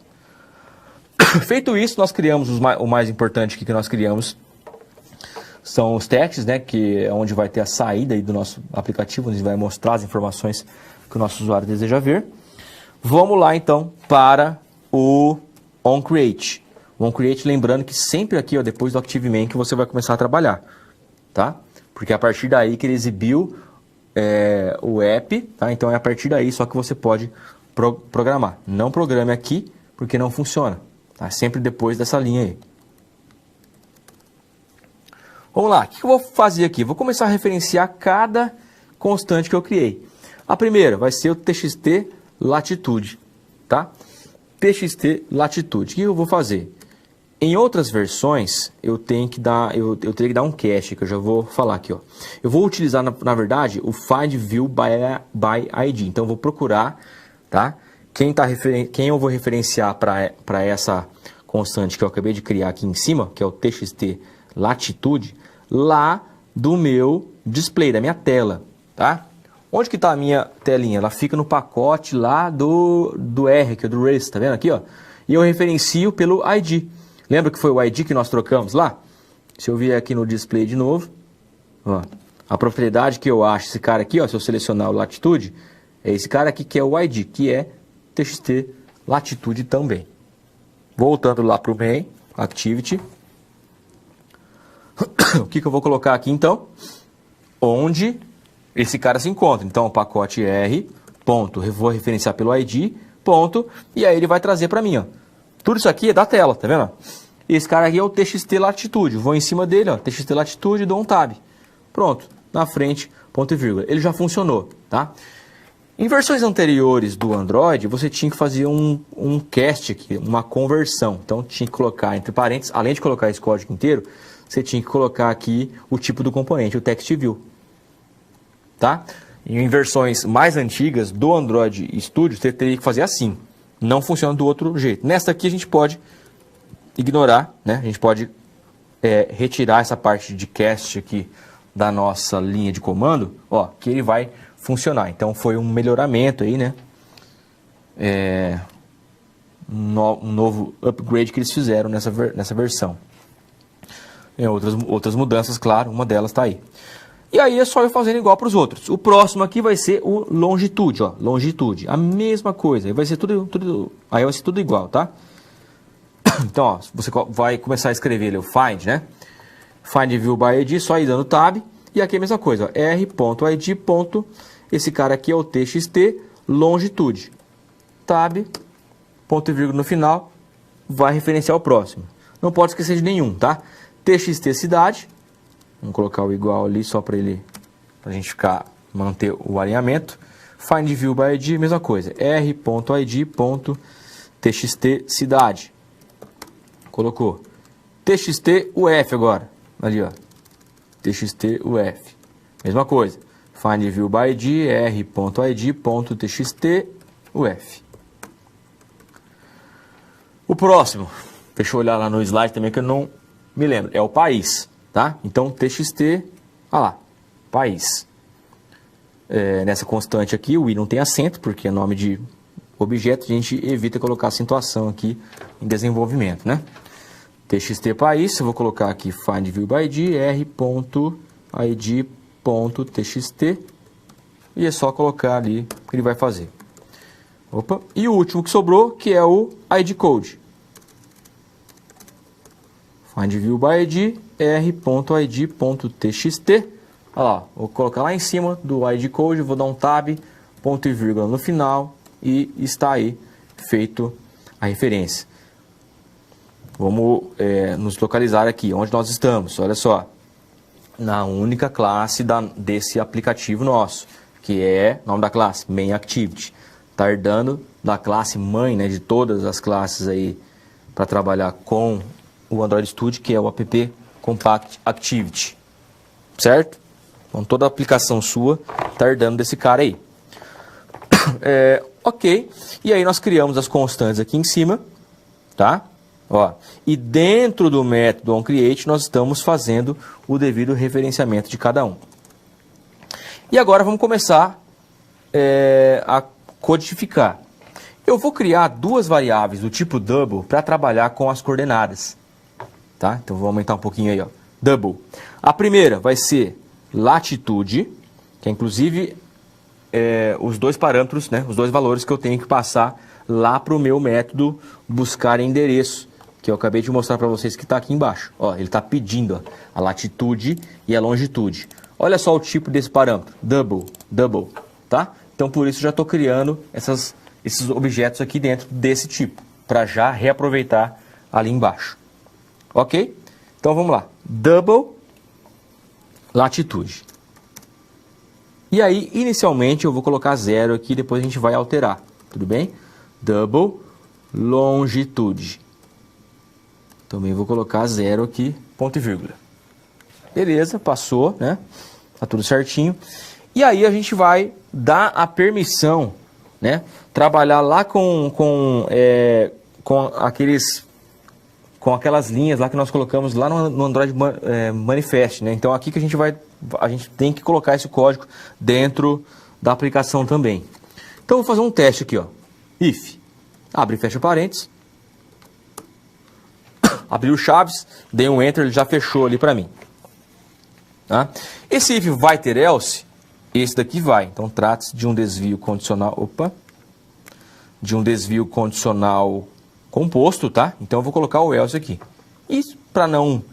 Feito isso, nós criamos o mais importante que nós criamos são os texts, né? Que é onde vai ter a saída aí do nosso aplicativo, onde vai mostrar as informações que o nosso usuário deseja ver. Vamos lá então para o onCreate. O onCreate, lembrando que sempre aqui, ó, depois do ActiveMain, que você vai começar a trabalhar, tá? Porque é a partir daí que ele exibiu o app, tá? Então é a partir daí só que você pode programar. Não programe aqui, porque não funciona, tá? Sempre depois dessa linha aí. Vamos lá, o que eu vou fazer aqui? Vou começar a referenciar cada constante que eu criei. A primeira vai ser o txt latitude, tá? Txt latitude. O que eu vou fazer? Em outras versões, eu teria que dar um cache, que eu já vou falar aqui, ó. Eu vou utilizar, na verdade, o find view by ID. Então, eu vou procurar, tá? Quem eu vou referenciar para essa constante que eu acabei de criar aqui em cima, que é o txt latitude, lá do meu display, da minha tela, tá? Onde que está a minha telinha? Ela fica no pacote lá do R, que é do race, tá vendo aqui, ó? E eu referencio pelo ID. Lembra que foi o ID que nós trocamos lá? Se eu vier aqui no display de novo, ó, a propriedade que eu acho, esse cara aqui, ó, se eu selecionar o latitude, é esse cara aqui que é o ID, que é txt latitude também. Voltando lá para o main, activity. O que eu vou colocar aqui então? Onde esse cara se encontra. Então, o pacote R, ponto, eu vou referenciar pelo ID, ponto, e aí ele vai trazer para mim, ó. Tudo isso aqui é da tela, tá vendo? Esse cara aqui é o txt latitude. Vou em cima dele, ó, txt latitude, dou um tab. Pronto, na frente, ponto e vírgula. Ele já funcionou, tá? Em versões anteriores do Android, você tinha que fazer um cast aqui, uma conversão. Então, tinha que colocar entre parênteses, além de colocar esse código inteiro, você tinha que colocar aqui o tipo do componente, o TextView. Tá? E em versões mais antigas do Android Studio, você teria que fazer assim. Não funciona do outro jeito. Nesta aqui a gente pode ignorar, né? A gente pode retirar essa parte de cast aqui da nossa linha de comando, ó, que ele vai funcionar. Então foi um melhoramento aí, né? Um novo upgrade que eles fizeram nessa versão. Outras mudanças, claro, uma delas está aí. E aí é só eu fazendo igual para os outros. O próximo aqui vai ser o longitude, ó, longitude. A mesma coisa, aí vai ser tudo igual, tá? Então, ó, você vai começar a escrever ali o find, né? Find view by ID, só ir dando tab. E aqui é a mesma coisa, ó, r.id. Esse cara aqui é o txt longitude. Tab, ponto e vírgula no final, vai referenciar o próximo. Não pode esquecer de nenhum, tá? Txt cidade. Vamos colocar o igual ali só para a gente manter o alinhamento. Find view by ID, mesma coisa. r.id.txt cidade. Colocou. Txt UF agora. Ali, ó. Txt UF. Mesma coisa. Find view by ID, r.id.txt UF. O próximo. Deixa eu olhar lá no slide também que eu não me lembro. É o país. Tá? Então, txt, olha lá, país. Nessa constante aqui, o i não tem acento, porque é nome de objeto, a gente evita colocar acentuação aqui em desenvolvimento, né? Txt país, eu vou colocar aqui find view by id, r.id.txt, e é só colocar ali o que ele vai fazer. Opa, e o último que sobrou, que é o id code. Find view by id, r.id.txt, Olha lá, vou colocar lá em cima do ID code, vou dar um tab, ponto e vírgula no final e está aí feito a referência. Vamos nos localizar aqui, onde nós estamos, olha só, na única classe desse aplicativo nosso, que é o nome da classe, Main Activity. Está herdando da classe mãe, né, de todas as classes aí para trabalhar com o Android Studio, que é o app Compact Activity, certo? Então toda a aplicação sua está herdando desse cara aí. Ok, e aí nós criamos as constantes aqui em cima, tá? Ó, e dentro do método onCreate nós estamos fazendo o devido referenciamento de cada um. E agora vamos começar a codificar. Eu vou criar duas variáveis do tipo double para trabalhar com as coordenadas. Tá? Então vou aumentar um pouquinho aí, ó. Double. A primeira vai ser latitude, que é inclusive os dois parâmetros, né, os dois valores que eu tenho que passar lá para o meu método buscar endereço, que eu acabei de mostrar para vocês que está aqui embaixo. Ó, ele está pedindo, ó, a latitude e a longitude. Olha só o tipo desse parâmetro, double, tá? Então por isso já estou criando esses objetos aqui dentro desse tipo, para já reaproveitar ali embaixo. Ok? Então vamos lá, double latitude. E aí, inicialmente, eu vou colocar 0 aqui, depois a gente vai alterar, tudo bem? Double longitude. Também vou colocar 0 aqui, ponto e vírgula. Beleza, passou, né? Tá tudo certinho. E aí a gente vai dar a permissão, né? Trabalhar lá com aquelas linhas lá que nós colocamos lá no Android Manifest, né? Então aqui que a gente tem que colocar esse código dentro da aplicação também. Então eu vou fazer um teste aqui, ó. If, abre e fecha parênteses. Abriu chaves, dei um enter, ele já fechou ali para mim. Tá? Esse if vai ter else, esse daqui vai. Então trata-se de um desvio condicional, de um desvio condicional composto, tá? Então eu vou colocar o else aqui. E para não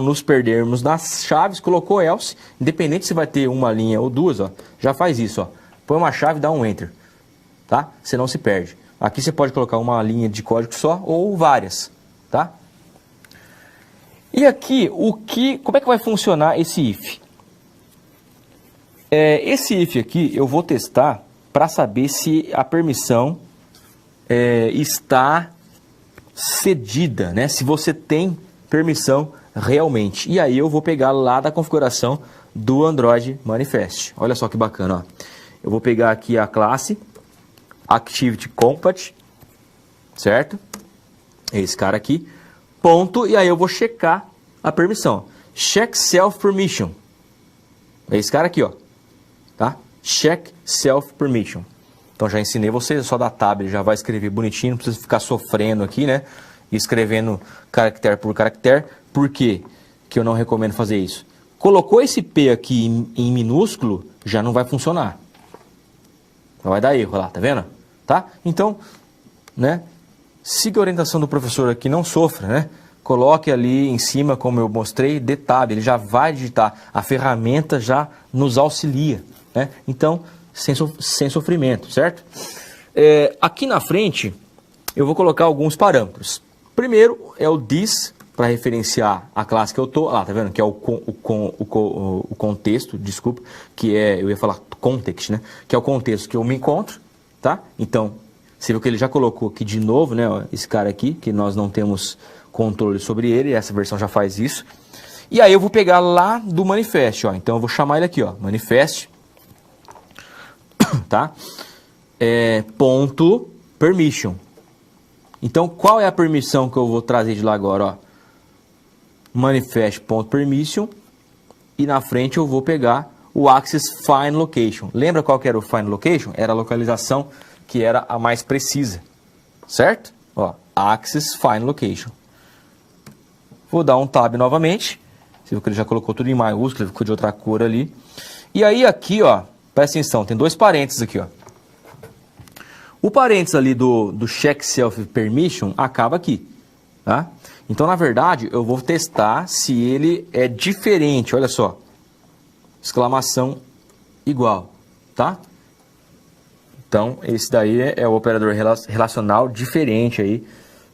nos perdermos nas chaves, colocou else, independente se vai ter uma linha ou duas, ó, já faz isso, ó. Põe uma chave e dá um enter, tá? Você não se perde. Aqui você pode colocar uma linha de código só ou várias, tá? E aqui, como é que vai funcionar esse if? Esse if aqui eu vou testar para saber se a permissão está cedida, né? Se você tem permissão realmente. E aí eu vou pegar lá da configuração do Android Manifest. Olha só que bacana, ó. Eu vou pegar aqui a classe Activity Compact, certo? Esse cara aqui, ponto, e aí eu vou checar a permissão. Check Self Permission. É esse cara aqui, ó, tá? Check Self Permission. Então já ensinei vocês, só dar tab, ele já vai escrever bonitinho, não precisa ficar sofrendo aqui, né? Escrevendo caractere por caractere. Por quê que eu não recomendo fazer isso? Colocou esse P aqui em minúsculo, já não vai funcionar. Vai dar erro lá, tá vendo? Tá? Então, né? Siga a orientação do professor aqui, não sofra, né? Coloque ali em cima, como eu mostrei, dê tab, ele já vai digitar. A ferramenta já nos auxilia, né? Então, sem sofrimento, certo? Aqui na frente, eu vou colocar alguns parâmetros. Primeiro é o this, para referenciar a classe que eu tô. Ah, tá vendo? Que é o contexto, desculpa, que eu ia falar context, né? Que é o contexto que eu me encontro, tá? Então, você viu que ele já colocou aqui de novo, né? Ó, esse cara aqui, que nós não temos controle sobre ele, essa versão já faz isso. E aí eu vou pegar lá do manifest, ó. Então eu vou chamar ele aqui, ó, manifest, tá? Ponto permission. Então, qual é a permissão que eu vou trazer de lá agora, ó? Manifest.permission, e na frente eu vou pegar o access find location. Lembra qual que era o find location? Era a localização que era a mais precisa, certo? Ó, access find location. Vou dar um tab novamente. Você viu que ele já colocou tudo em maiúsculo, ele ficou de outra cor ali. E aí aqui, ó, presta atenção, tem dois parênteses aqui, ó. O parênteses ali do check self permission acaba aqui, tá? Então, na verdade, eu vou testar se ele é diferente, olha só. exclamação igual, tá? Então, esse daí é o operador relacional diferente aí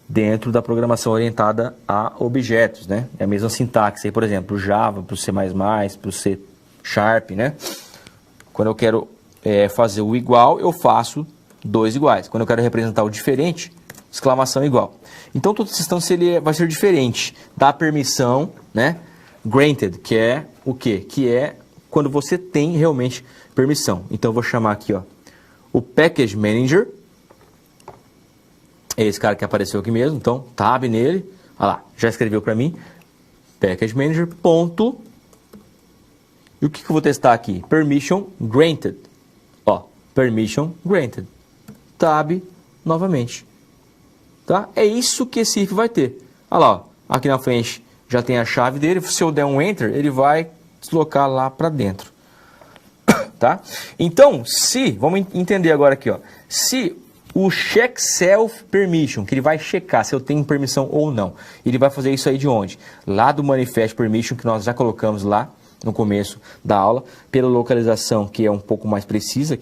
dentro da programação orientada a objetos, né? É a mesma sintaxe aí, por exemplo, Java, para o C++, para o C Sharp, né? Quando eu quero fazer o igual, eu faço dois iguais. Quando eu quero representar o diferente, exclamação igual. Então, toda essa instância ele vai ser diferente da permissão, né? Granted, que é o quê? Que é quando você tem realmente permissão. Então, eu vou chamar aqui, ó, o Package Manager. É esse cara que apareceu aqui mesmo. Então, tab nele. Olha lá, já escreveu para mim. Package Manager, ponto. E o que eu vou testar aqui? Permission Granted. Ó, Permission Granted. Tab novamente. Tá? É isso que esse if vai ter. Olha lá, ó, aqui na frente já tem a chave dele. Se eu der um Enter, ele vai deslocar lá para dentro. Tá? Então, vamos entender agora aqui, ó. Se o check self permission, que ele vai checar se eu tenho permissão ou não, ele vai fazer isso aí de onde? Lá do manifest permission, que nós já colocamos lá no começo da aula, pela localização que é um pouco mais precisa,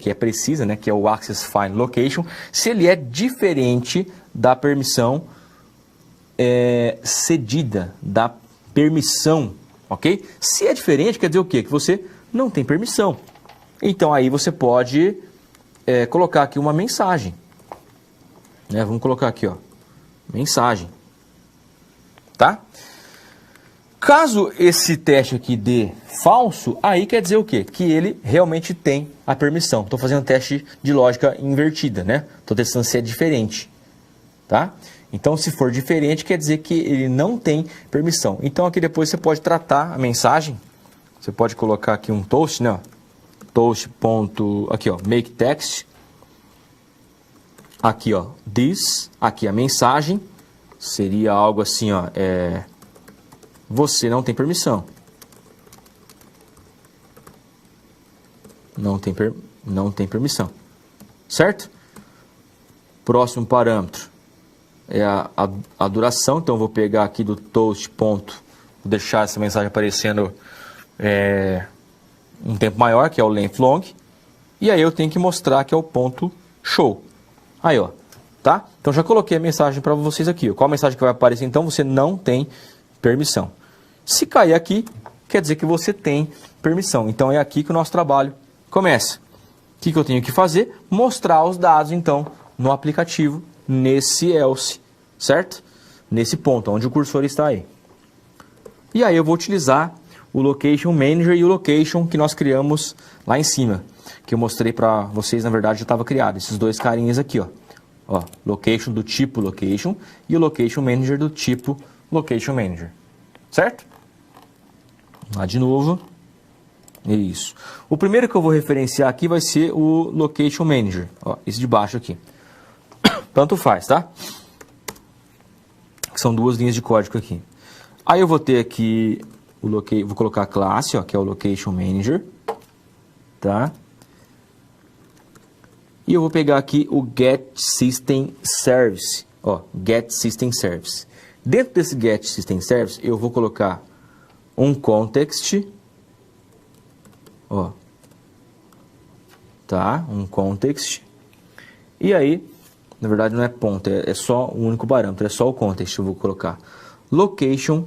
né, que é o access file location, se ele é diferente da permissão cedida, da permissão, ok? Se é diferente, quer dizer o quê? Que você não tem permissão. Então aí você pode colocar aqui uma mensagem, né? Vamos colocar aqui, ó, mensagem, tá? Caso esse teste aqui dê falso, aí quer dizer o quê? Que ele realmente tem a permissão. Estou fazendo um teste de lógica invertida, né? Estou testando se é diferente, tá? Então, se for diferente, quer dizer que ele não tem permissão. Então, aqui depois você pode tratar a mensagem. Você pode colocar aqui um toast, né? Toast. Aqui, ó, make text. Aqui, ó, this. Aqui a mensagem. Seria algo assim, ó, você não tem permissão. Não tem permissão. Certo? Próximo parâmetro é a duração. Então, eu vou pegar aqui do toast ponto, vou deixar essa mensagem aparecendo um tempo maior, que é o length long. E aí eu tenho que mostrar que é o ponto show. Aí, ó, tá? Então, já coloquei a mensagem para vocês aqui. Qual a mensagem que vai aparecer? Então, você não tem permissão. Se cair aqui, quer dizer que você tem permissão. Então, é aqui que o nosso trabalho começa. O que eu tenho que fazer? Mostrar os dados, então, no aplicativo, nesse else, certo? Nesse ponto, onde o cursor está aí. E aí eu vou utilizar o Location Manager e o Location que nós criamos lá em cima. Que eu mostrei para vocês, na verdade, já estava criado. Esses dois carinhas aqui, ó. Location do tipo Location e o Location Manager do tipo Location Manager. Certo? Lá de novo. Isso. O primeiro que eu vou referenciar aqui vai ser o Location Manager. Ó, esse de baixo aqui. Tanto faz, tá? São duas linhas de código aqui. Aí eu vou ter aqui vou colocar a classe, ó, que é o Location Manager, tá? E eu vou pegar aqui o Get System Service, ó, Get System Service. Dentro desse Get System Service, eu vou colocar um context, ó, tá? Um context. E aí, na verdade não é ponto, é só um único parâmetro, é só o context. Eu vou colocar location,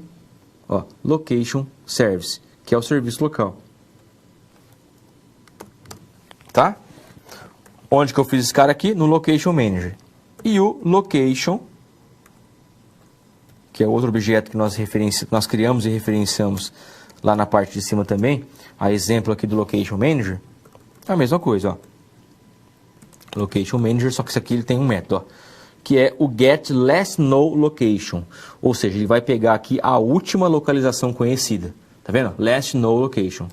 ó, location service, que é o serviço local. Tá? Onde que eu fiz esse cara aqui? No Location Manager. E o location, que é outro objeto que nós criamos e referenciamos lá na parte de cima também, a exemplo aqui do Location Manager, é a mesma coisa, ó. Location Manager, só que isso aqui ele tem um método, ó, que é o Get Last No Location. Ou seja, ele vai pegar aqui a última localização conhecida. Tá vendo? Last No Location.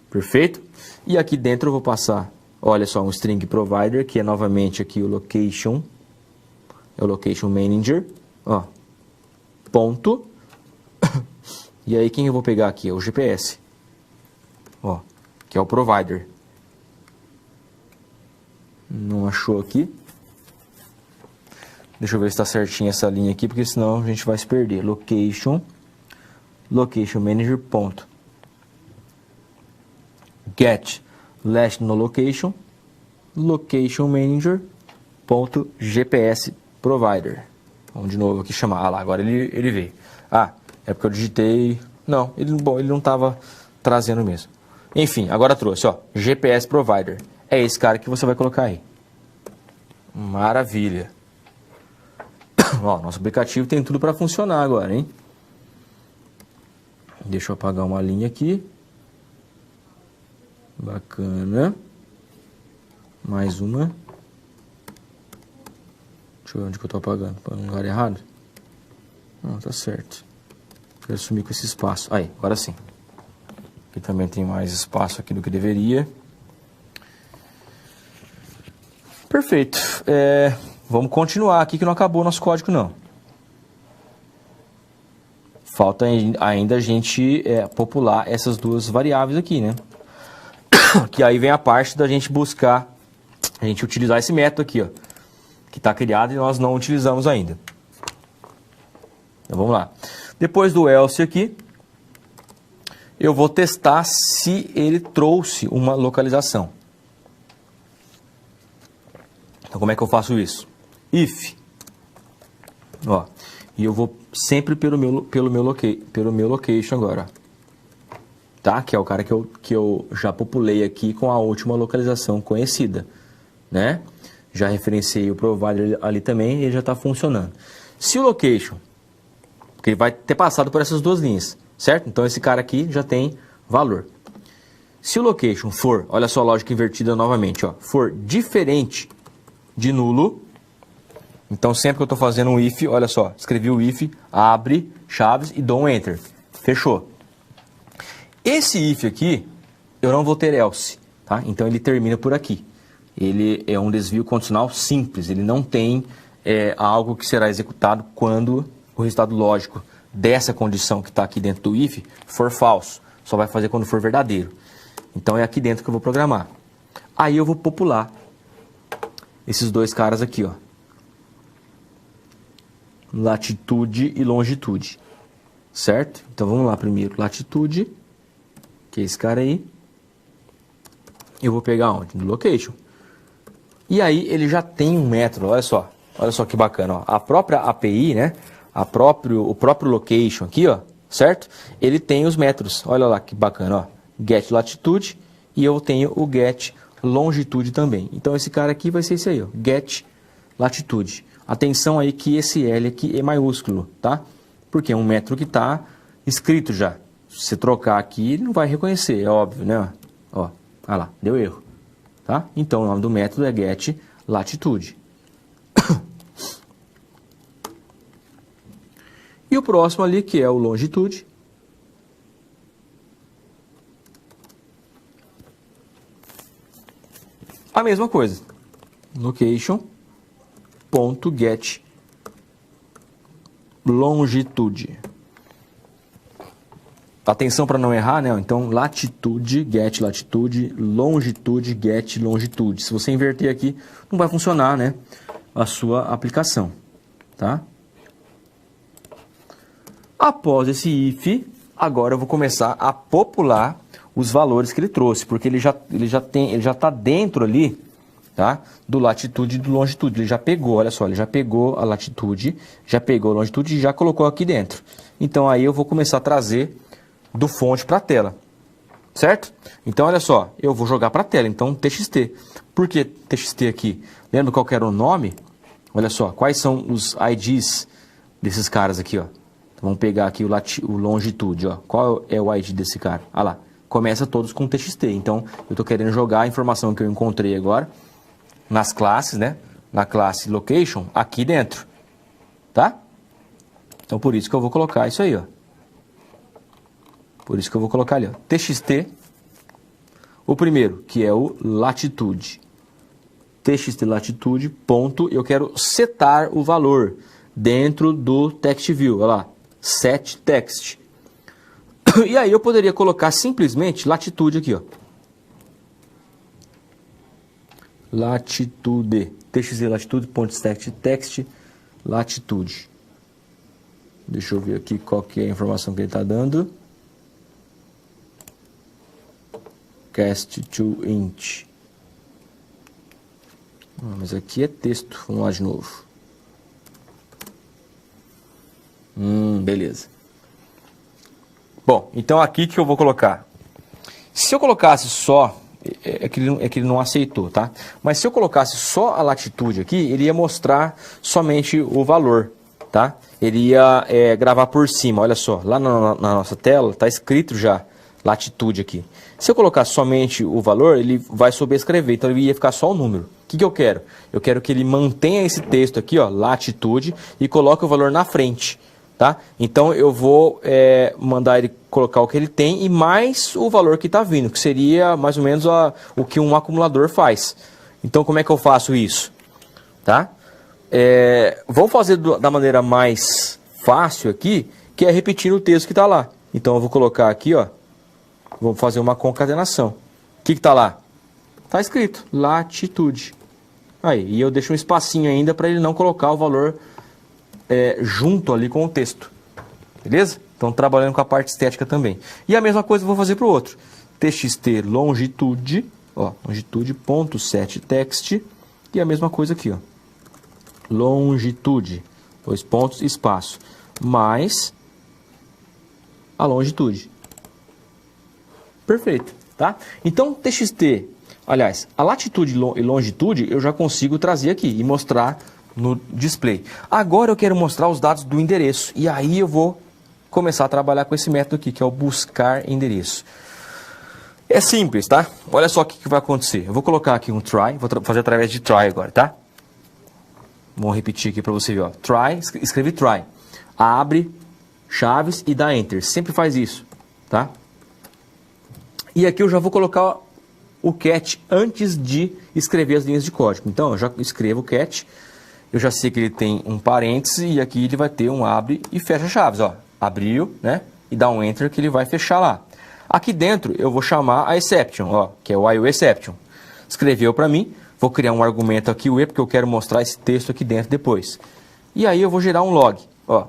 Perfeito? E aqui dentro eu vou passar, olha só, um string provider, que é novamente aqui o location, é o Location Manager, ó, ponto. E aí quem eu vou pegar aqui? É o GPS, ó, que é o provider. Não achou aqui? Deixa eu ver se está certinho essa linha aqui, porque senão a gente vai se perder. Location Manager, ponto. get last no location, location manager, ponto GPS provider. Vamos de novo aqui chamar. Ah lá, agora ele veio. Ah, é porque eu digitei... Não, ele não estava trazendo mesmo. Enfim, agora trouxe, ó, GPS provider. É esse cara que você vai colocar aí. Maravilha. Ó, nosso aplicativo tem tudo para funcionar agora, hein? Deixa eu apagar uma linha aqui. Bacana. Mais uma. Deixa eu ver onde que eu tô apagando. Para um lugar errado? Não, tá certo. Quero sumir com esse espaço. Aí, agora sim. Aqui também tem mais espaço aqui do que deveria. Perfeito. Vamos continuar aqui que não acabou o nosso código não. Falta ainda a gente popular essas duas variáveis aqui, né? Que aí vem a parte da gente buscar, a gente utilizar esse método aqui, ó. Que está criado e nós não utilizamos ainda. Então vamos lá. Depois do else aqui, eu vou testar se ele trouxe uma localização. Então como é que eu faço isso? If. Ó, e eu vou sempre pelo meu location agora. Tá? Que é o cara que eu já populei aqui com a última localização conhecida. Né? Já referenciei o provider ali também e ele já está funcionando. Se o location, porque ele vai ter passado por essas duas linhas, certo? Então esse cara aqui já tem valor. Se o location for, olha só a lógica invertida novamente, ó, for diferente de nulo, então sempre que eu estou fazendo um if, olha só, escrevi o if, abre, chaves e dou um enter. Fechou. Esse if aqui, eu não vou ter else, tá? Então ele termina por aqui. Ele é um desvio condicional simples, ele não tem algo que será executado quando o resultado lógico dessa condição que está aqui dentro do if for falso. Só vai fazer quando for verdadeiro. Então é aqui dentro que eu vou programar. Aí eu vou popular esses dois caras aqui, ó. Latitude e longitude. Certo? Então vamos lá primeiro. Latitude, que é esse cara aí. Eu vou pegar onde? No location. E aí ele já tem um método, olha só que bacana, ó. A própria API, né? O próprio location aqui, ó, certo? Ele tem os métodos, olha lá que bacana, ó. Get latitude e eu tenho o get longitude também. Então esse cara aqui vai ser esse aí, ó, get latitude. Atenção aí que esse L aqui é maiúsculo, tá? Porque é um método que está escrito já. Se você trocar aqui, ele não vai reconhecer, é óbvio, né? Ó, olha lá, deu erro. Tá? Então o nome do método é get latitude. E o próximo ali, que é o longitude. A mesma coisa. Location.get longitude. Atenção para não errar, né? Então, latitude, get latitude, longitude, get longitude. Se você inverter aqui, não vai funcionar, né? A sua aplicação, tá? Após esse if, agora eu vou começar a popular os valores que ele trouxe, porque ele já está dentro ali, tá? Do latitude e do longitude. Ele já pegou, olha só, ele já pegou a latitude, já pegou a longitude e já colocou aqui dentro. Então aí eu vou começar a trazer do fonte para a tela, certo? Então olha só, eu vou jogar para a tela, então TXT. Por que TXT aqui? Lembra qual que era o nome? Olha só, quais são os IDs desses caras aqui, ó? Vamos pegar aqui o longitude, ó. Qual é o ID desse cara? Ah lá, começa todos com TXT. Então, eu estou querendo jogar a informação que eu encontrei agora nas classes, né? Na classe location, aqui dentro, tá? Então, por isso que eu vou colocar isso aí, ó. Por isso que eu vou colocar ali, ó. TXT, o primeiro, que é o latitude. TXT latitude, ponto, eu quero setar o valor dentro do text view, olha lá. Set text. E aí eu poderia colocar simplesmente latitude aqui, ó. Latitude. TXT latitude, ponto text, latitude. Deixa eu ver aqui qual que é a informação que ele está dando. cast to int. Mas aqui é texto. Vamos lá de novo. Beleza. Bom, então aqui que eu vou colocar. Se eu colocasse só... É que ele não aceitou, tá? Mas se eu colocasse só a latitude aqui, ele ia mostrar somente o valor, tá? Ele ia gravar por cima, olha só. Lá na nossa tela está escrito já latitude aqui. Se eu colocar somente o valor, ele vai sobrescrever, então ele ia ficar só o número. O que eu quero? Eu quero que ele mantenha esse texto aqui, ó, latitude, e coloque o valor na frente. Tá? Então eu vou mandar ele colocar o que ele tem e mais o valor que está vindo, que seria mais ou menos o que um acumulador faz. Então como é que eu faço isso? Tá? Vamos fazer da maneira mais fácil aqui, que é repetindo o texto que está lá. Então eu vou colocar aqui, ó, vou fazer uma concatenação. O que está lá? Está escrito latitude. Aí, e eu deixo um espacinho ainda para ele não colocar o valor junto ali com o texto, beleza? Então trabalhando com a parte estética também. E a mesma coisa eu vou fazer para o outro. txt longitude, ó, longitude.setText, e a mesma coisa aqui, ó. Longitude, 2 pontos, espaço, mais a longitude. Perfeito, tá? Então txt, aliás, a latitude e longitude eu já consigo trazer aqui e mostrar no display. Agora eu quero mostrar os dados do endereço. E aí eu vou começar a trabalhar com esse método aqui, que é o buscar endereço. É simples, tá? Olha só o que vai acontecer. Eu vou colocar aqui um try, vou fazer através de try agora, tá? Vamos repetir aqui para você ver, ó. Try, escreve try. Abre chaves e dá enter. Sempre faz isso, tá? E aqui eu já vou colocar o cat antes de escrever as linhas de código. Então eu já escrevo o cat. Eu já sei que ele tem um parêntese e aqui ele vai ter um abre e fecha chaves, ó. Abriu, né? E dá um enter que ele vai fechar lá. Aqui dentro eu vou chamar a exception, ó, que é o IOException. Escreveu para mim, vou criar um argumento aqui, o e, porque eu quero mostrar esse texto aqui dentro depois. E aí eu vou gerar um log, ó.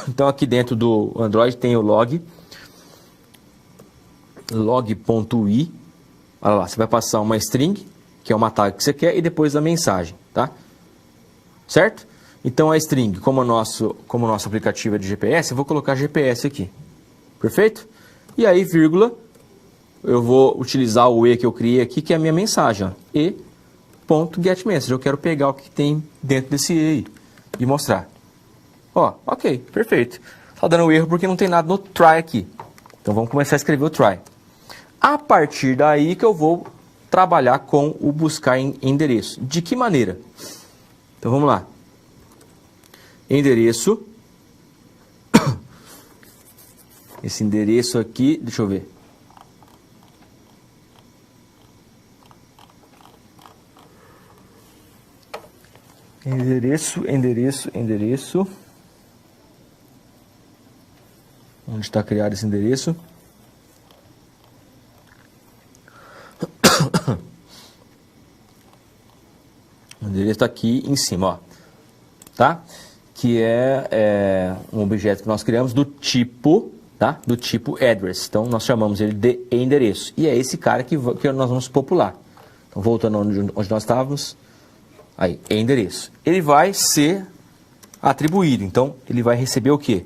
Então aqui dentro do Android tem o log, log.i. Olha lá, você vai passar uma string, que é uma tag que você quer, e depois a mensagem, tá? Certo? Então a string, como o nosso aplicativo é de GPS, eu vou colocar GPS aqui. Perfeito? E aí, vírgula, eu vou utilizar o e que eu criei aqui, que é a minha mensagem, ó, e.getMessage. Eu quero pegar o que tem dentro desse e aí e mostrar. Ó, ok, perfeito. Está dando erro porque não tem nada no try aqui. Então vamos começar a escrever o try. A partir daí que eu vou trabalhar com o buscar em endereço. De que maneira? Então vamos lá. Endereço. Esse endereço aqui, deixa eu ver. Endereço. Onde está criado esse endereço? O endereço está aqui em cima, ó. Tá? Que é um objeto que nós criamos do tipo, tá? Do tipo address. Então nós chamamos ele de endereço. E é esse cara que nós vamos popular. Então voltando onde nós estávamos, aí, endereço. Ele vai ser atribuído. Então ele vai receber o quê?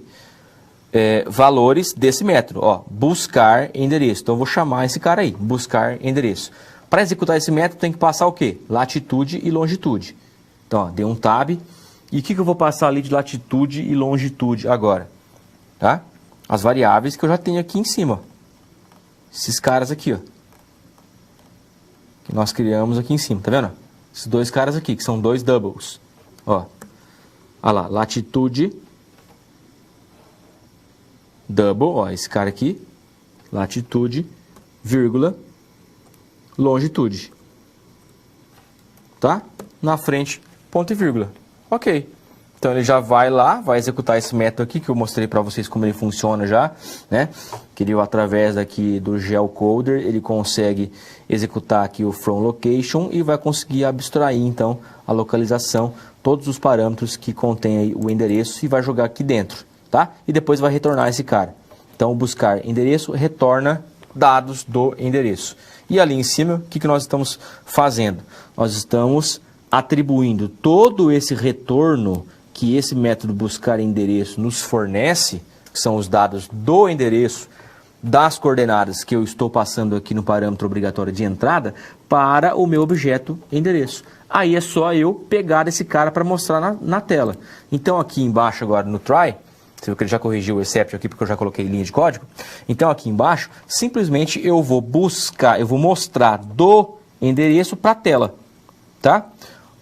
Valores desse método, ó, buscar endereço. Então eu vou chamar esse cara aí, buscar endereço. Para executar esse método tem que passar o quê? Latitude e longitude. Então, ó, dei um tab. E o que eu vou passar ali de latitude e longitude agora? Tá? As variáveis que eu já tenho aqui em cima. Esses caras aqui, ó. Que nós criamos aqui em cima, tá vendo? Esses dois caras aqui, que são dois doubles. Ó. Olha lá, latitude. Double, ó, esse cara aqui. Latitude, vírgula, longitude. Tá? Na frente, ponto e vírgula. Ok, então ele já vai lá, vai executar esse método aqui, que eu mostrei para vocês como ele funciona já, né? Que ele, através daqui do gelcoder, ele consegue executar aqui o from location e vai conseguir abstrair, então, a localização, todos os parâmetros que contém aí o endereço e vai jogar aqui dentro, tá? E depois vai retornar esse cara. Então, buscar endereço retorna dados do endereço. E ali em cima, o que nós estamos fazendo? Nós estamos atribuindo todo esse retorno que esse método buscar endereço nos fornece, que são os dados do endereço, das coordenadas que eu estou passando aqui no parâmetro obrigatório de entrada, para o meu objeto endereço. Aí é só eu pegar esse cara para mostrar na tela. Então aqui embaixo agora no try, você viu que ele já corrigiu o except aqui porque eu já coloquei linha de código. Então aqui embaixo, simplesmente eu vou buscar, eu vou mostrar do endereço para a tela, tá?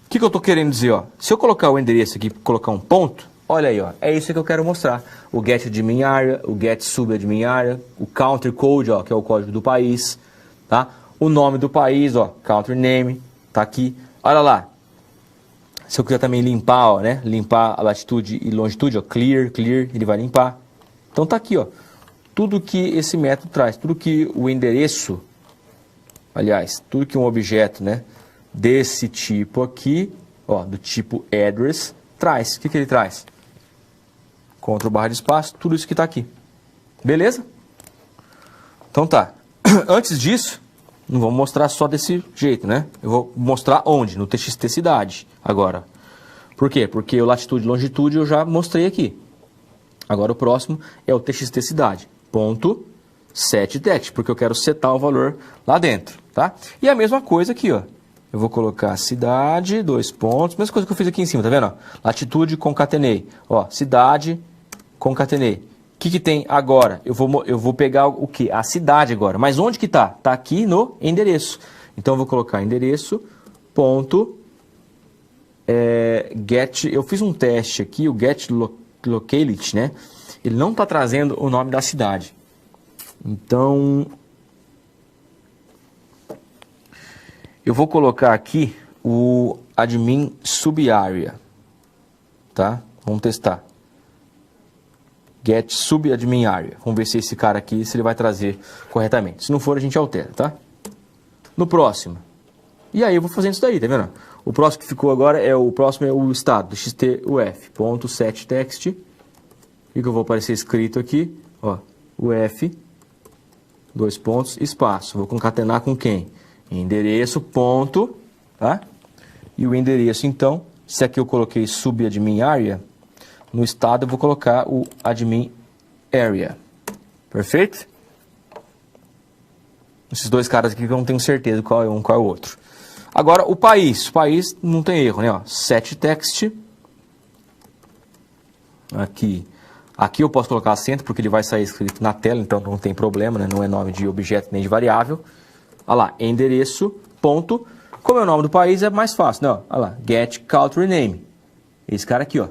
O que eu estou querendo dizer, ó? Se eu colocar o endereço aqui, colocar um ponto, olha aí, ó, é isso que eu quero mostrar. O get admin area, o get subadmin area, o country code, ó, que é o código do país, tá? O nome do país, ó, country name, tá aqui. Olha lá. Se eu quiser também limpar, ó, né? Limpar a latitude e longitude, ó, clear, ele vai limpar. Então tá aqui, ó, tudo que esse método traz, tudo que o endereço, aliás, tudo que um objeto, né, desse tipo aqui, ó, do tipo address, traz. O que ele traz? Ctrl barra de espaço, tudo isso que está aqui. Beleza? Então tá. Antes disso, não vou mostrar só desse jeito, né? Eu vou mostrar onde? No TXT cidade, agora. Por quê? Porque o latitude e longitude eu já mostrei aqui. Agora o próximo é o TXT cidade. Ponto set text, porque eu quero setar o valor lá dentro, tá? E a mesma coisa aqui, ó. Eu vou colocar cidade, 2 pontos, mesma coisa que eu fiz aqui em cima, tá vendo? Ó, latitude, concatenei. Ó, cidade, concatenei. O que tem agora? Eu vou pegar o que? A cidade agora. Mas onde que tá? Tá aqui no endereço. Então eu vou colocar endereço, ponto, get. Eu fiz um teste aqui, o get locality, né? Ele não está trazendo o nome da cidade. Então eu vou colocar aqui o admin subarea, tá? Vamos testar. Get subadmin area. Vamos ver se esse cara aqui, se ele vai trazer corretamente. Se não for, a gente altera, tá? No próximo. E aí eu vou fazendo isso daí, tá vendo? O próximo que ficou agora é o estado, xtuf, ponto set text. O que eu vou aparecer escrito aqui? Ó, uf, 2 pontos, espaço. Vou concatenar com quem? Endereço, ponto, tá? E o endereço, então, se aqui eu coloquei subadmin area, no estado eu vou colocar o admin area. Perfeito? Esses dois caras aqui que eu não tenho certeza qual é um, qual é o outro. Agora, o país. O país não tem erro, né? Ó, set text. Aqui. Aqui eu posso colocar acento, porque ele vai sair escrito na tela, então não tem problema, né? Não é nome de objeto nem de variável. Olha lá, endereço, ponto. Como é o nome do país, é mais fácil, né? Olha lá, get country name. Esse cara aqui, ó.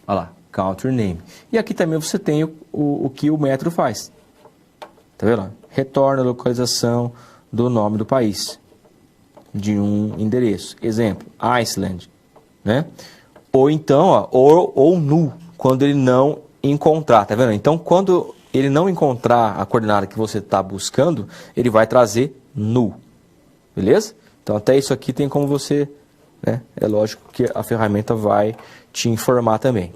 Olha lá, country name. E aqui também você tem o que o método faz. Tá vendo? Retorna a localização do nome do país. De um endereço. Exemplo, Iceland. Né? Ou então, ó, ou null, quando ele não encontrar. Tá vendo? Então, quando ele não encontrar a coordenada que você está buscando, ele vai trazer null. Beleza? Então, até isso aqui tem como você... Né? É lógico que a ferramenta vai te informar também.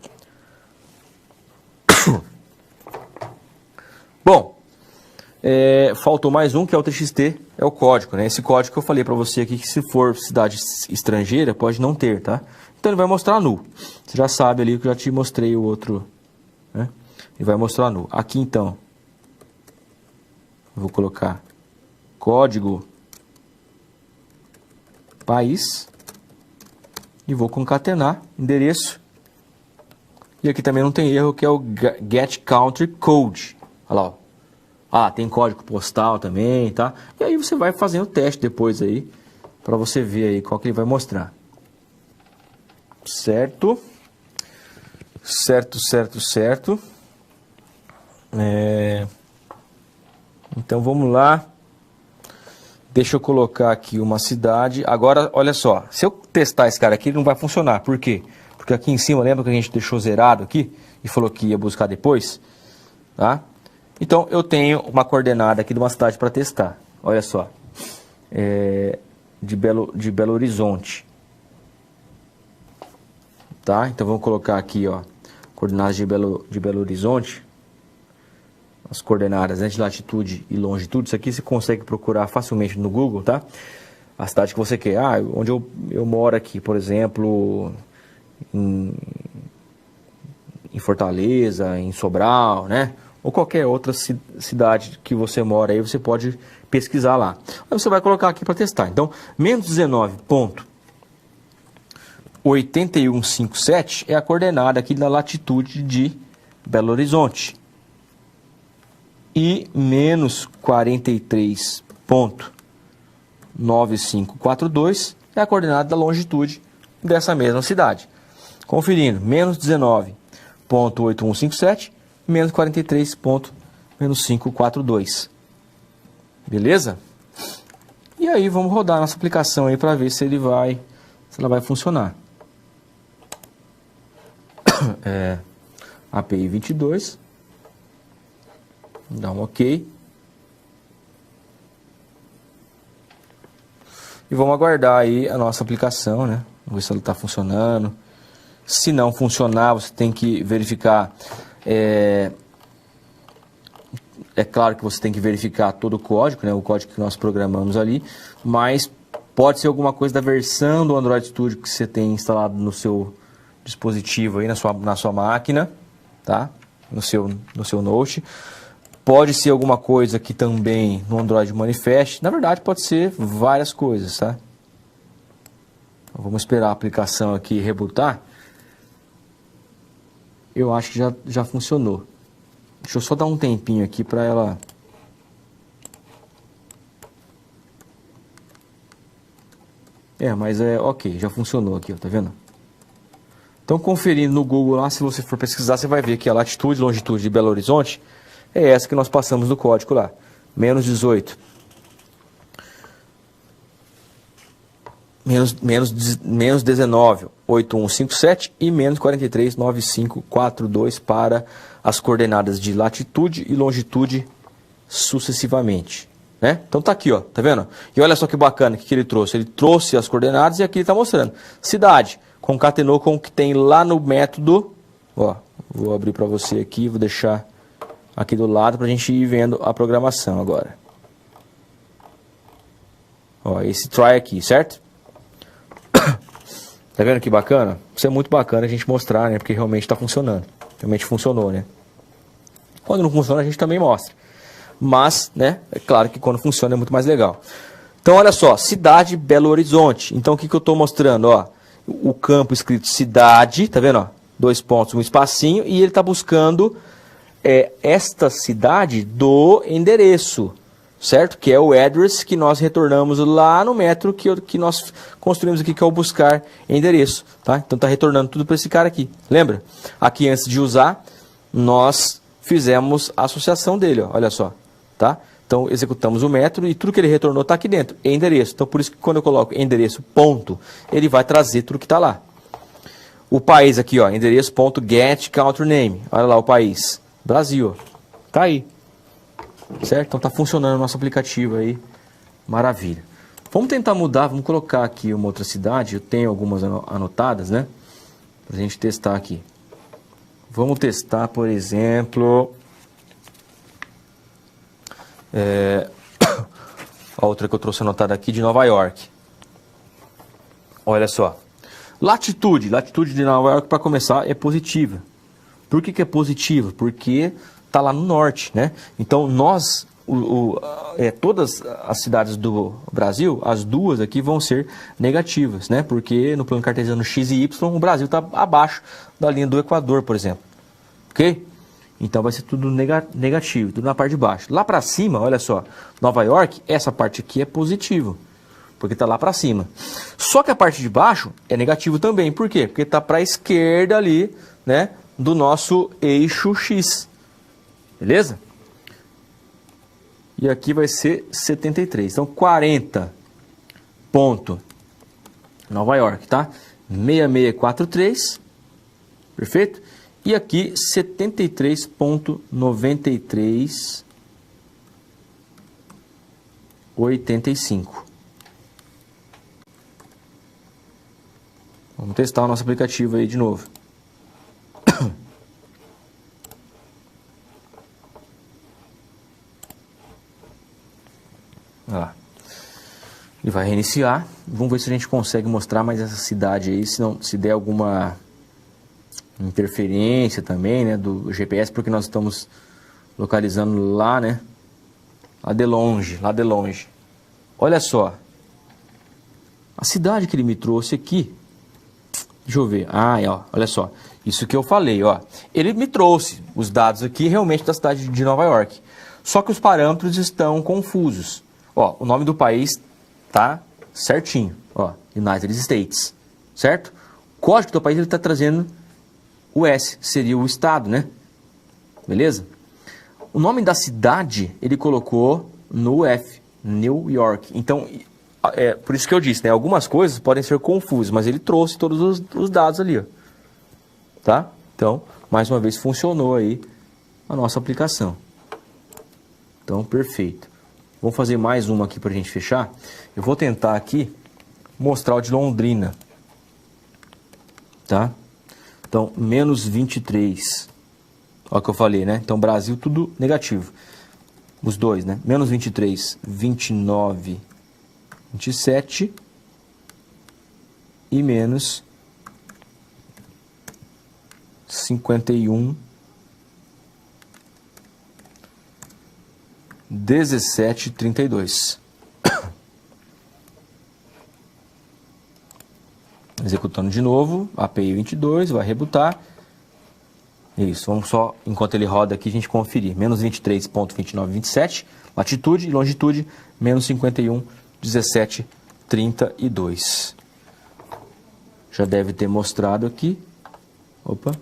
Bom, faltou mais um, que é o TXT, é o código, né? Esse código que eu falei para você aqui, que se for cidade estrangeira, pode não ter, tá? Então ele vai mostrar null. Você já sabe ali que eu já te mostrei o outro, né? Ele vai mostrar null. Aqui então, eu vou colocar código país e vou concatenar endereço. E aqui também não tem erro, que é o get country code. Olha lá, ó. Ah, tem código postal também, tá? E aí você vai fazendo o teste depois aí, para você ver aí qual que ele vai mostrar. Certo? Certo. Então vamos lá. Deixa eu colocar aqui uma cidade. Agora, olha só, se eu testar esse cara aqui, ele não vai funcionar. Por quê? Porque aqui em cima, lembra que a gente deixou zerado aqui e falou que ia buscar depois? Tá? Então, eu tenho uma coordenada aqui de uma cidade para testar. Olha só. De Belo Horizonte. Tá? Então, vamos colocar aqui, ó, coordenadas de Belo Horizonte. as coordenadas, né, de latitude e longitude. Isso aqui você consegue procurar facilmente no Google, tá? A cidade que você quer. Onde eu moro aqui, por exemplo, em Fortaleza, em Sobral, né? Ou qualquer outra cidade que você mora aí, você pode pesquisar lá. Aí você vai colocar aqui para testar. Então, menos 19,8157 é a coordenada aqui da latitude de Belo Horizonte. E menos 43,9542 é a coordenada da longitude dessa mesma cidade. Conferindo, menos 19,8157, menos 43,542. Beleza? E aí vamos rodar nossa aplicação aí para ver se ela vai funcionar. API 22. Dá um OK. E vamos aguardar aí a nossa aplicação, né? Vamos ver se ela está funcionando. Se não funcionar, você tem que verificar. É claro que você tem que verificar todo o código, né? O código que nós programamos ali. Mas pode ser alguma coisa da versão do Android Studio que você tem instalado no seu dispositivo aí, na sua máquina, tá? No seu Note. Pode ser alguma coisa que também no Android manifeste. Na verdade, pode ser várias coisas, tá? Então, vamos esperar a aplicação aqui rebootar. Eu acho que já funcionou. Deixa eu só dar um tempinho aqui para ela... mas ok, já funcionou aqui, ó, tá vendo? Então, conferindo no Google lá, se você for pesquisar, você vai ver que a latitude e longitude de Belo Horizonte é essa que nós passamos no código lá. Menos 18. Menos 19,8157 e menos 43,9542 para as coordenadas de latitude e longitude sucessivamente. Né? Então tá aqui, ó, tá vendo? E olha só que bacana que ele trouxe. Ele trouxe as coordenadas e aqui ele está mostrando. Cidade, concatenou com o que tem lá no método. Ó, vou abrir para você aqui, vou deixar aqui do lado para a gente ir vendo a programação agora. Ó, esse try aqui, certo? Tá vendo que bacana? Isso é muito bacana a gente mostrar, né? Porque realmente está funcionando. Realmente funcionou, né? Quando não funciona, a gente também mostra. Mas, né? É claro que quando funciona é muito mais legal. Então, olha só. Cidade Belo Horizonte. Então, o que eu estou mostrando? Ó, o campo escrito cidade. Tá vendo? Ó, 2 pontos, um espacinho. E ele está buscando esta cidade do endereço. Certo? Que é o address que nós retornamos lá no método que nós construímos aqui, que é o buscar endereço. Tá? Então está retornando tudo para esse cara aqui. Lembra? Aqui antes de usar, nós fizemos a associação dele. Ó. Olha só. Tá? Então executamos o método e tudo que ele retornou está aqui dentro. Endereço. Então por isso que quando eu coloco endereço ponto, ele vai trazer tudo que está lá. O país aqui, ó, endereço ponto get country name. Olha lá o país. Brasil. Tá aí. Certo? Então está funcionando o nosso aplicativo aí. Maravilha. Vamos tentar mudar, vamos colocar aqui uma outra cidade. Eu tenho algumas anotadas, né? Para a gente testar aqui. Vamos testar, por exemplo... a outra que eu trouxe anotada aqui de Nova York. Olha só. Latitude de Nova York, para começar, é positiva. Por que é positiva? Porque... está lá no norte, né? Então, todas as cidades do Brasil, as duas aqui vão ser negativas, né? Porque no plano cartesiano X e Y, o Brasil está abaixo da linha do Equador, por exemplo. Ok? Então, vai ser tudo negativo, tudo na parte de baixo. Lá para cima, olha só, Nova York, essa parte aqui é positivo, porque está lá para cima. Só que a parte de baixo é negativo também. Por quê? Porque está para a esquerda ali, né? Do nosso eixo X. Beleza? E aqui vai ser 73. Então, 40 ponto Nova York, tá? 6643. Perfeito? E aqui 73.9385. Vamos testar o nosso aplicativo aí de novo. Ele vai reiniciar. Vamos ver se a gente consegue mostrar mais essa cidade aí, se der alguma interferência também, né, do GPS, porque nós estamos localizando lá, né, lá de longe. Olha só, a cidade que ele me trouxe aqui, deixa eu ver, ó, olha só, isso que eu falei, ó, ele me trouxe os dados aqui realmente da cidade de Nova York, só que os parâmetros estão confusos, ó, o nome do país tá certinho, ó, United States, certo? O código do país ele está trazendo o S, seria o estado, né? Beleza? O nome da cidade ele colocou no F, New York. Então, por isso que eu disse, né? Algumas coisas podem ser confusas, mas ele trouxe todos os dados ali, ó. Tá? Então, mais uma vez funcionou aí a nossa aplicação. Então, perfeito. Vamos fazer mais uma aqui para a gente fechar. Eu vou tentar aqui mostrar o de Londrina. Tá? Então, menos 23. Olha o que eu falei, né? Então, Brasil, tudo negativo. Os dois, né? Menos 23, 29, 27 e menos 51, 17, 32. Executando de novo, API 22, vai rebutar. Isso, vamos só, enquanto ele roda aqui, a gente conferir. Menos 23,2927, latitude e longitude, menos 51, 17, 32. Já deve ter mostrado aqui. Opa.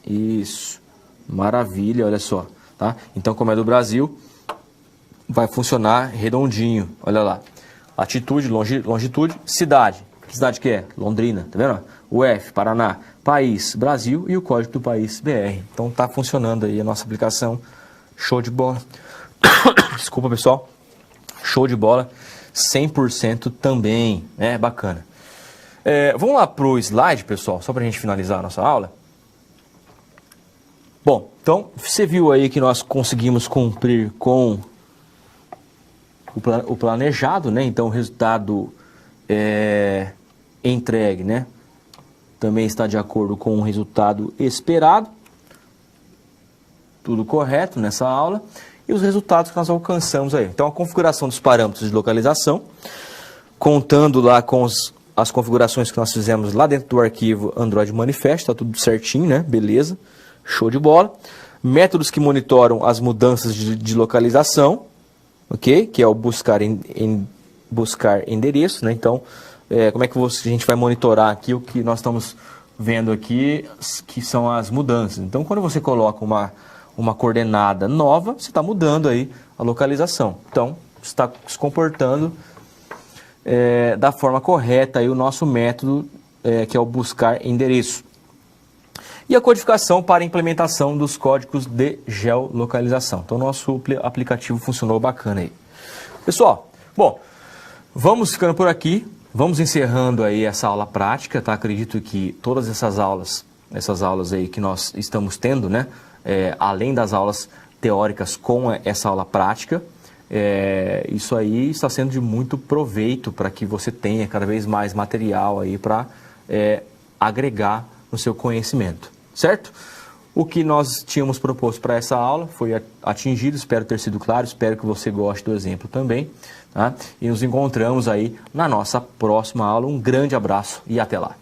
Isso, maravilha, olha só. Tá? Então, como é do Brasil, vai funcionar redondinho, olha lá. Latitude, longitude, cidade. Que cidade que é? Londrina, tá vendo? UF, Paraná, país, Brasil e o código do país, BR. Então tá funcionando aí a nossa aplicação. Show de bola. Desculpa, pessoal. Show de bola. 100% também. É bacana. Vamos lá pro slide, pessoal, só pra gente finalizar a nossa aula. Bom, então você viu aí que nós conseguimos cumprir com o planejado, né? Então o resultado entregue, né? Também está de acordo com o resultado esperado. Tudo correto nessa aula. E os resultados que nós alcançamos aí. Então a configuração dos parâmetros de localização, contando lá com as configurações que nós fizemos lá dentro do arquivo Android Manifest, está tudo certinho, né? Beleza, show de bola. Métodos que monitoram as mudanças de localização, ok? Que é o buscar endereço, né? Então, como é que a gente vai monitorar aqui o que nós estamos vendo aqui, que são as mudanças. Então, quando você coloca uma coordenada nova, você está mudando aí a localização. Então, está se comportando da forma correta aí o nosso método, que é o buscar endereço. E a codificação para implementação dos códigos de geolocalização. Então, nosso aplicativo funcionou bacana aí. Pessoal, bom, vamos ficando por aqui. Vamos encerrando aí essa aula prática, tá? Acredito que todas essas aulas aí que nós estamos tendo, né? Além das aulas teóricas com essa aula prática, isso aí está sendo de muito proveito para que você tenha cada vez mais material aí para agregar no seu conhecimento, certo? O que nós tínhamos proposto para essa aula foi atingido, espero ter sido claro, espero que você goste do exemplo também, tá? E nos encontramos aí na nossa próxima aula. Um grande abraço e até lá!